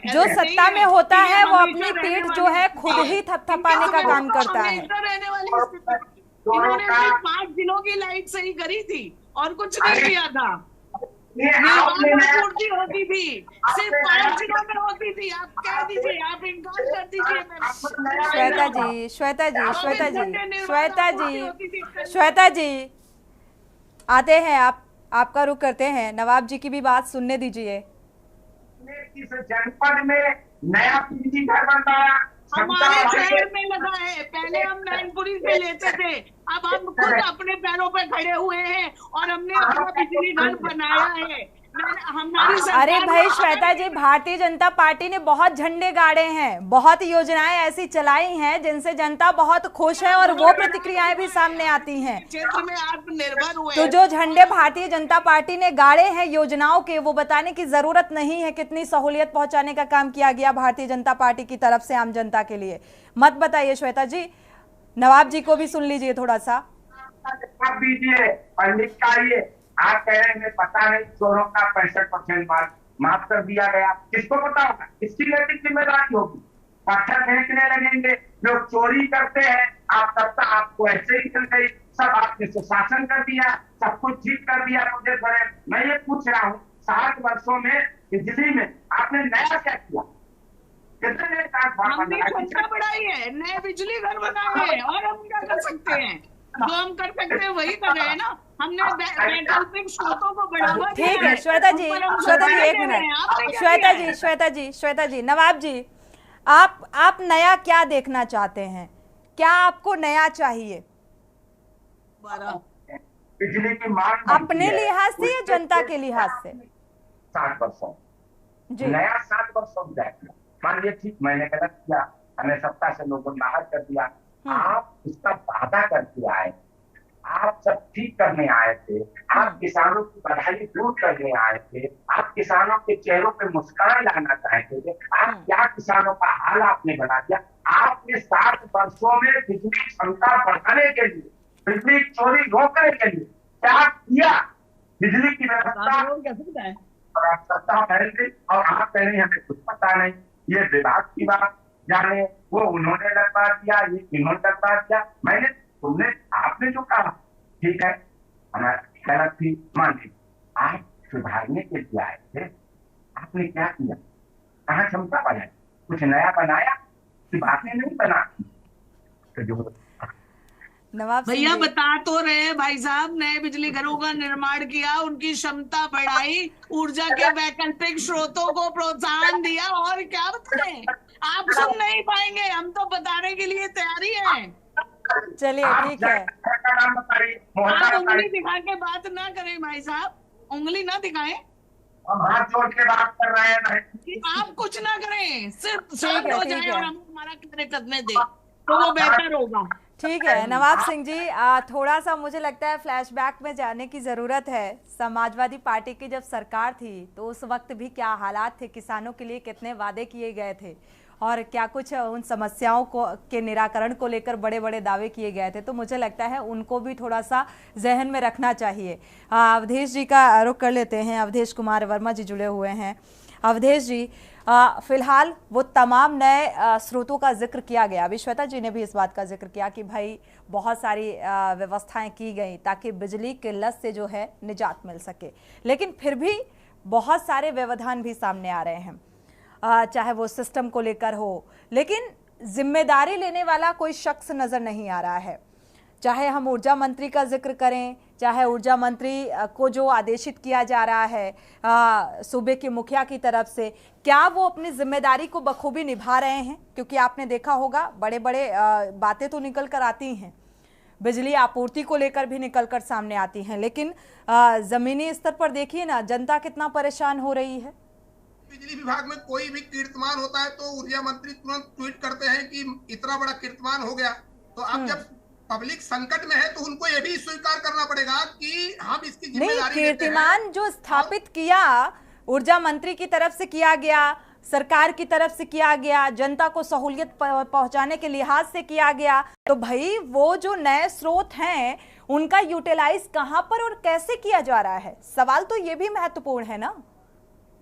जो सत्ता में होता है वो अपनी पीठ जो है खुद ही थपथपाने का काम करता है। इन्होंने 5 दिनों की लाइट सही करी थी और कुछ नहीं किया था, पूर्ति होती थी, सिर्फ 5 दिनों में होती थी। आप कह दीजिए, आप इनकार कर दीजिए। श्वेता जी आते हैं, आपका रुख करते हैं, नवाब जी की भी बात सुनने दीजिए। इस जनपद में नया पीजी घर बनता है, हमारे शहर में लगा है। पहले हम मैनपुरी से लेते थे, अब हम खुद अपने पैरों पे खड़े हुए हैं और हमने अपना बिजली घर बनाया है। अरे भाई श्वेता जी, भारतीय जनता पार्टी ने बहुत झंडे गाड़े हैं, बहुत योजनाएं ऐसी चलाई हैं जिनसे जनता बहुत खुश है और वो प्रतिक्रियाएं भी सामने आती हैं। क्षेत्र में आत्मनिर्भर हुए, तो जो झंडे भारतीय जनता पार्टी ने गाड़े हैं योजनाओं के, वो बताने की जरूरत नहीं है कितनी सहूलियत पहुंचाने का काम किया गया भारतीय जनता पार्टी की तरफ से आम जनता के लिए। मत बताइए श्वेता जी, नवाब जी को भी सुन लीजिए थोड़ा सा। दीजिए पंडित का ये आप कह रहे हैं पता नहीं चोरों का 65% माफ कर दिया गया, किसको पता होगा, इसकी नैतिक जिम्मेदारी होगी। पत्थर फेंकने लगेंगे, लोग चोरी करते हैं, आप सत्ता आपको ऐसे ही चल गई, सब आपने सुशासन कर दिया, सब कुछ ठीक कर दिया प्रदेश भर। मैं ये पूछ रहा हूँ 7 वर्षों में बिजली में आपने नया क्या किया? कितने नए क्षमता बढ़ाई है, नए बिजली घर बनाए हैं, और हम क्या कर सकते हैं? जो हम कर सकते हैं वही कर रहे हैं ना। हमने वैकल्पिक स्रोतों को बढ़ावा दिया है। ठीक है श्वेता जी एक मिनट, श्वेता जी नवाब जी, आप नया क्या देखना चाहते हैं, क्या आपको नया चाहिए? बिजली की मांग अपने लिहाज से या जनता के लिहाज से? 7 वर्षों नया 7 वर्षों जाएगा। मान लिया ठीक मैंने गलत किया, हमें सत्ता से लोगों ने बाहर कर दिया, आप उसका वादा करके आए, आप सब ठीक करने आए थे, आप किसानों की बधाई दूर करने आए थे, आप किसानों के चेहरों पे मुस्कान लाना चाहते थे, आप क्या किसानों का हाल आपने बना दिया। आपने 7 वर्षों में बिजली क्षमता बढ़ाने के लिए, बिजली चोरी रोकने के लिए क्या किया? बिजली की व्यवस्था और आप सत्ता फैल गई और आप कह रहे हैं हमें कुछ पता नहीं। ये विभाग की बात जाने, वो उन्होंने लगवा दिया, ये इन्होंने लगवा दिया। आपने जो कहा ठीक है, हमारी गलत थी, मान ली। आप सुधारने के लिए आए थे। आपने क्या किया? कहाँ क्षमता बढ़ाई? कुछ नया बनाया कि बातें नहीं बना? तो जो नवाब भैया बता तो रहे भाई साहब, नए बिजली घरों का निर्माण किया, उनकी क्षमता बढ़ाई, ऊर्जा के वैकल्पिक स्रोतों को प्रोत्साहन दिया, और क्या बताएं? आप सुन नहीं पाएंगे, हम तो बताने के लिए तैयारी है। चलिए ठीक है, आप उंगली दिखा के बात ना करें भाई साहब, उंगली ना दिखाएं। हम हाथ जोड़ के बात कर रहे हैं। आप कुछ ना करें, सिर्फ शांत हो जाए और हम हमारा कार्य करने दें, तो वो बेहतर होगा। ठीक है नवाब सिंह जी, थोड़ा सा मुझे लगता है फ्लैशबैक में जाने की ज़रूरत है। समाजवादी पार्टी की जब सरकार थी तो उस वक्त भी क्या हालात थे, किसानों के लिए कितने वादे किए गए थे और क्या कुछ उन समस्याओं को के निराकरण को लेकर बड़े बड़े दावे किए गए थे, तो मुझे लगता है उनको भी थोड़ा सा जहन में रखना चाहिए। अवधेश जी का रुख कर लेते हैं। अवधेश कुमार वर्मा जी जुड़े हुए हैं। अवधेश जी, फिलहाल वो तमाम नए स्रोतों का जिक्र किया गया, अभी श्वेता जी ने भी इस बात का जिक्र किया कि भाई बहुत सारी व्यवस्थाएं की गई ताकि बिजली किल्लत से जो है निजात मिल सके, लेकिन फिर भी बहुत सारे व्यवधान भी सामने आ रहे हैं, चाहे वो सिस्टम को लेकर हो, लेकिन जिम्मेदारी लेने वाला कोई शख्स नजर नहीं आ रहा है। चाहे हम ऊर्जा मंत्री का जिक्र करें, चाहे ऊर्जा मंत्री को जो आदेशित किया जा रहा है सूबे के मुखिया की तरफ से, क्या वो अपनी जिम्मेदारी को बखूबी निभा रहे हैं? क्योंकि आपने देखा होगा बड़े बड़े बातें तो निकल कर आती हैं, बिजली आपूर्ति को लेकर भी निकल कर सामने आती हैं, लेकिन जमीनी स्तर पर देखिए ना, जनता कितना परेशान हो रही है। बिजली विभाग में कोई भी कीर्तमान होता है तो ऊर्जा मंत्री तुरंत ट्वीट करते हैं कि इतना बड़ा कीर्तमान हो गया। तो अब जब पब्लिक संकट में है तो उनको ये भी स्वीकार करना पड़ेगा कि हम इसकी जिम्मेदारी कीर्तिमान जो स्थापित किया ऊर्जा मंत्री की तरफ से किया गया, सरकार की तरफ से किया गया, जनता को सहूलियत पहुंचाने के लिहाज से किया गया, तो भाई वो जो नए स्रोत हैं उनका यूटिलाइज कहां पर और कैसे किया जा रहा है, सवाल तो ये भी महत्वपूर्ण है ना।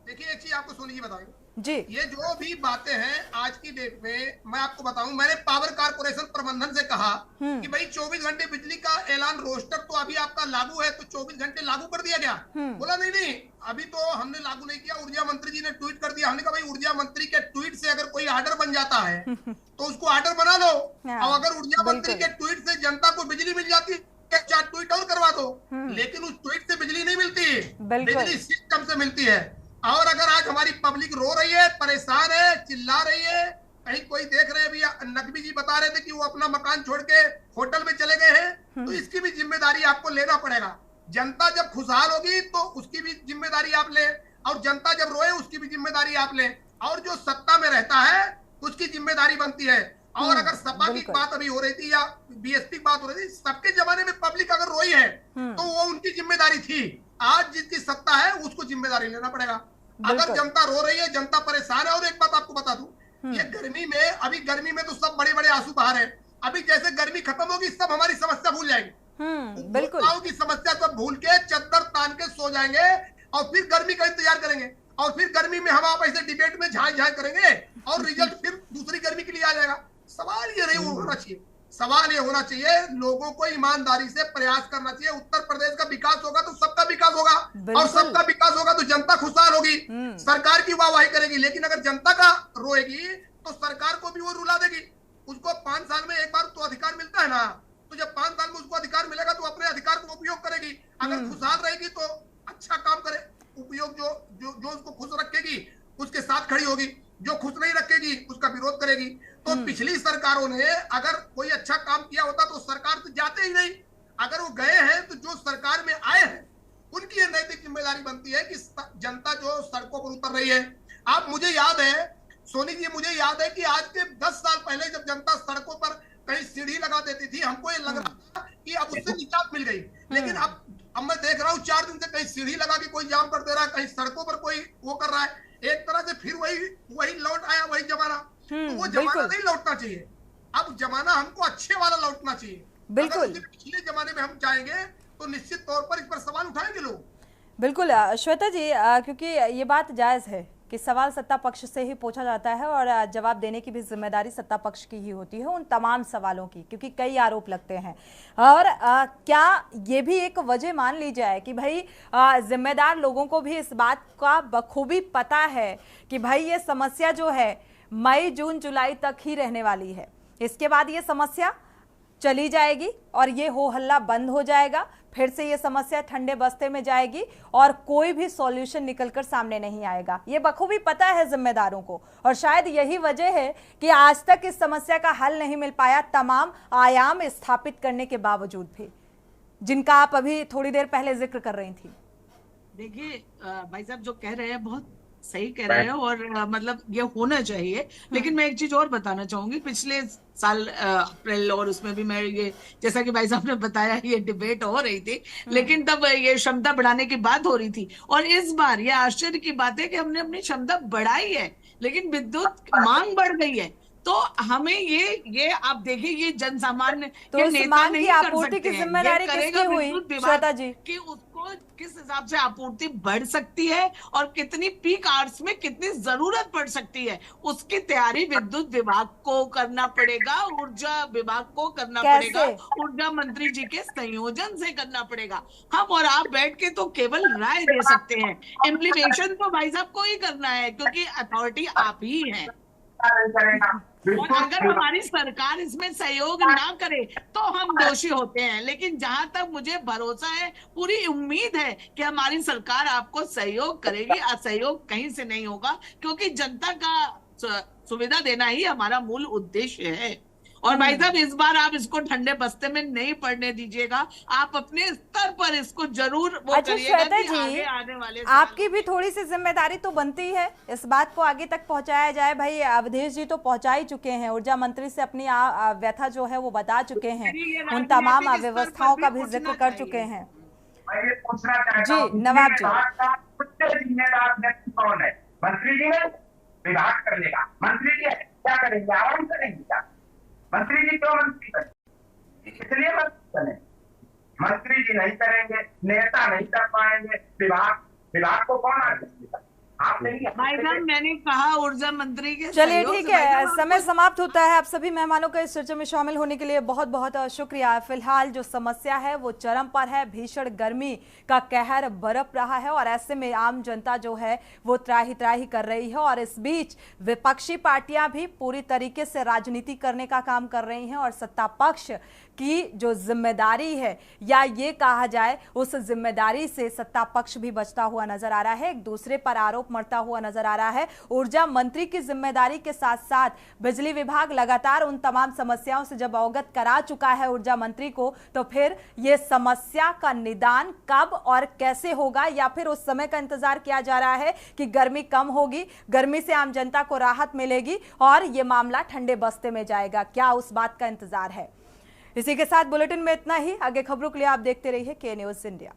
देखिए एक चीज आपको सुनिए बताऊं जी, ये जो भी बातें हैं आज की डेट में, मैं आपको बताऊं, मैंने पावर कारपोरेशन प्रबंधन से कहा कि भाई 24 घंटे बिजली का ऐलान रोस्टर तो अभी आपका लागू है, तो 24 घंटे लागू कर दिया गया। बोला नहीं अभी तो हमने लागू नहीं किया, ऊर्जा मंत्री जी ने ट्वीट कर दिया। हमने कहा भाई ऊर्जा मंत्री के ट्वीट से अगर कोई ऑर्डर बन जाता है तो उसको ऑर्डर बना लो, और अगर ऊर्जा मंत्री के ट्वीट से जनता को बिजली मिल जाती है 4 ट्वीट और करवा दो, लेकिन उस ट्वीट से बिजली नहीं मिलती, बिजली सिस्टम से मिलती है। और अगर आज हमारी पब्लिक रो रही है, परेशान है, चिल्ला रही है, कहीं कोई देख रहे हैं, भैया नकवी जी बता रहे थे कि वो अपना मकान छोड़ के होटल में चले गए हैं, तो इसकी भी जिम्मेदारी आपको लेना पड़ेगा। जनता जब खुशहाल होगी तो उसकी भी जिम्मेदारी आप ले, और जनता जब रोए उसकी भी जिम्मेदारी आप ले, और जो सत्ता में रहता है उसकी जिम्मेदारी बनती है। और अगर सपा की बात अभी हो रही थी या बीएसपी की बात हो रही थी, सबके जमाने में पब्लिक अगर रोई है तो वो उनकी जिम्मेदारी थी। आज जिसकी सत्ता है उसको जिम्मेदारी लेना पड़ेगा। अगर जनता रो रही है, जनता परेशान है, और एक बात आपको बता दूं, ये गर्मी में, अभी गर्मी में तो सब बड़े बड़े आंसू बहा रहे हैं, अभी जैसे गर्मी खत्म होगी सब हमारी समस्या भूल जाएंगे, बिल्कुल की समस्या सब भूल के चद्दर तान के सो जाएंगे और फिर गर्मी का इंतजार करेंगे, और फिर गर्मी में हम आप ऐसे डिबेट में झाँक झाँक करेंगे और रिजल्ट फिर दूसरी गर्मी के लिए आ जाएगा। सवाल ये नहीं होना चाहिए, सवाल ये होना चाहिए लोगों को ईमानदारी से प्रयास करना चाहिए। उत्तर प्रदेश का विकास होगा तो सबका विकास होगा, और सबका विकास होगा तो जनता खुशहाल होगी, सरकार की वाहवाही करेगी। लेकिन अगर जनता का रोएगी तो सरकार को भी वो रुला देगी। उसको 5 साल में एक बार तो अधिकार मिलता है ना, तो जब 5 साल में उसको अधिकार मिलेगा तो अपने अधिकार को उपयोग करेगी। अगर खुशहाल रहेगी तो अच्छा काम करे, उपयोग जो उसको खुश रखेगी उसके साथ खड़ी होगी, जो खुश नहीं रखेगी उसका विरोध करेगी। तो पिछली सरकारों ने अगर कोई अच्छा काम किया होता तो सरकार तो जाते ही नहीं, अगर वो गए हैं तो जो सरकार में आए हैं उनकी ये नैतिक जिम्मेदारी बनती है कि जनता जो सड़कों पर उतर रही है। आप, मुझे याद है सोनी जी, मुझे याद है कि आज के 10 साल पहले जब जनता सड़कों पर कहीं सीढ़ी लगा देती थी, हमको ये लग रहा था कि अब उससे निजात मिल गई, लेकिन अब मैं देख रहा हूँ 4 दिन से कहीं सीढ़ी लगा के कोई जाम कर दे रहा है, कहीं सड़कों पर कोई वो कर रहा है। एक तरह से फिर वही लौट आया, वही जमाना। तो वो जमाना नहीं लौटना चाहिए, अब जमाना हमको अच्छे वाला लौटना चाहिए। बिल्कुल, पिछले जमाने में हम जाएंगे तो निश्चित तौर पर इस पर सवाल उठाएंगे लोग। बिल्कुल श्वेता जी, क्योंकि ये बात जायज़ है कि सवाल सत्ता पक्ष से ही पूछा जाता है और जवाब देने की भी जिम्मेदारी सत्ता पक्ष की ही होती है उन तमाम सवालों की, क्योंकि कई आरोप लगते हैं। और क्या ये भी एक वजह मान ली जाए कि भाई जिम्मेदार लोगों को भी इस बात का बखूबी पता है कि भाई ये समस्या जो है मई जून जुलाई तक ही रहने वाली है, इसके बाद ये समस्या चली जाएगी और ये हो हल्ला बंद हो जाएगा, फिर से ये समस्या ठंडे बस्ते में जाएगी और कोई भी सॉल्यूशन निकलकर सामने नहीं आएगा। ये बखूबी पता है जिम्मेदारों को और शायद यही वजह है कि आज तक इस समस्या का हल नहीं मिल पाया, तमाम आयाम स्थापित करने के बावजूद भी, जिनका आप अभी थोड़ी देर पहले जिक्र कर रही थी। देखिए भाई साहब जो कह रहे हैं बहुत सही कह रहे हैं और मतलब ये होना चाहिए, लेकिन मैं एक चीज और बताना चाहूंगी। पिछले साल अप्रैल और उसमें भी मैं ये, जैसा कि भाई साहब ने बताया, ये डिबेट हो रही थी, लेकिन तब ये क्षमता बढ़ाने की बात हो रही थी। और इस बार ये आश्चर्य की बात है कि हमने अपनी क्षमता बढ़ाई है, लेकिन विद्युत मांग बढ़ गई है। तो हमें ये आप देखिए, ये जन सामान्य तो के नेता नहीं कर आपूर्ति की सकते हैं। जिम्मेदारी किसकी हुई श्वेता जी कि उसको किस हिसाब से आपूर्ति बढ़ सकती है और कितनी पीक आवर्स में कितनी जरूरत पड़ सकती है, उसकी तैयारी विद्युत विभाग को करना पड़ेगा, ऊर्जा विभाग को करना पड़ेगा, ऊर्जा मंत्री जी के संयोजन से करना पड़ेगा। हम और आप बैठ के तो केवल राय दे सकते हैं, इम्प्लीमेशन तो भाई साहब को ही करना है, क्योंकि अथॉरिटी आप ही है। और अगर हमारी सरकार इसमें सहयोग ना करे तो हम दोषी होते हैं, लेकिन जहां तक मुझे भरोसा है, पूरी उम्मीद है कि हमारी सरकार आपको सहयोग करेगी, असहयोग कहीं से नहीं होगा, क्योंकि जनता का सुविधा देना ही हमारा मूल उद्देश्य है। और भाई साहब इस बार आप इसको ठंडे बस्ते में नहीं पड़ने दीजिएगा, आप अपने स्तर पर इसको जरूर वो करिएगा कि आगे आने वाले आपकी भी थोड़ी सी जिम्मेदारी तो बनती है, इस बात को आगे तक पहुंचाया जाए। भाई अवधेश जी तो पहुंचा ही चुके हैं, ऊर्जा मंत्री से अपनी व्यथा जो है वो बता चुके हैं, उन तमाम अव्यवस्थाओं का भी जिक्र कर चुके हैं। जी नवाब जी, जिम्मेदार व्यक्ति कौन है? मंत्री जी है, विभाग कर लेगा। मंत्री जी क्या करेंगे? आराम करेंगे क्या? मंत्री जी क्यों मंत्री बने? इसलिए मंत्री बने। मंत्री जी नहीं करेंगे, नेता नहीं कर पाएंगे, विभाग को कौन आदेश देगा? आप नहीं। भाई साहब मैंने कहा ऊर्जा मंत्री के। चलिए ठीक है, समय समाप्त होता है। आप सभी मेहमानों का इस चर्चा में शामिल होने के लिए बहुत बहुत शुक्रिया। फिलहाल जो समस्या है वो चरम पर है, भीषण गर्मी का कहर बरप रहा है और ऐसे में आम जनता जो है वो त्राही त्राही कर रही है और इस बीच विपक्षी पार्टियां भी पूरी तरीके से राजनीति करने का काम कर रही हैं और सत्ता पक्ष की जो जिम्मेदारी है या ये कहा जाए उस जिम्मेदारी से सत्ता पक्ष भी बचता हुआ नजर आ रहा है, एक दूसरे पर आरोप मढ़ता हुआ नजर आ रहा है। ऊर्जा मंत्री की जिम्मेदारी के साथ साथ बिजली विभाग लगातार उन तमाम समस्याओं से जब अवगत करा चुका है ऊर्जा मंत्री को, तो फिर ये समस्या का निदान कब और कैसे होगा, या फिर उस समय का इंतजार किया जा रहा है कि गर्मी कम होगी, गर्मी से आम जनता को राहत मिलेगी और ये मामला ठंडे बस्ते में जाएगा, क्या उस बात का इंतजार है? इसी के साथ बुलेटिन में इतना ही। आगे खबरों के लिए आप देखते रहिए के न्यूज़ इंडिया।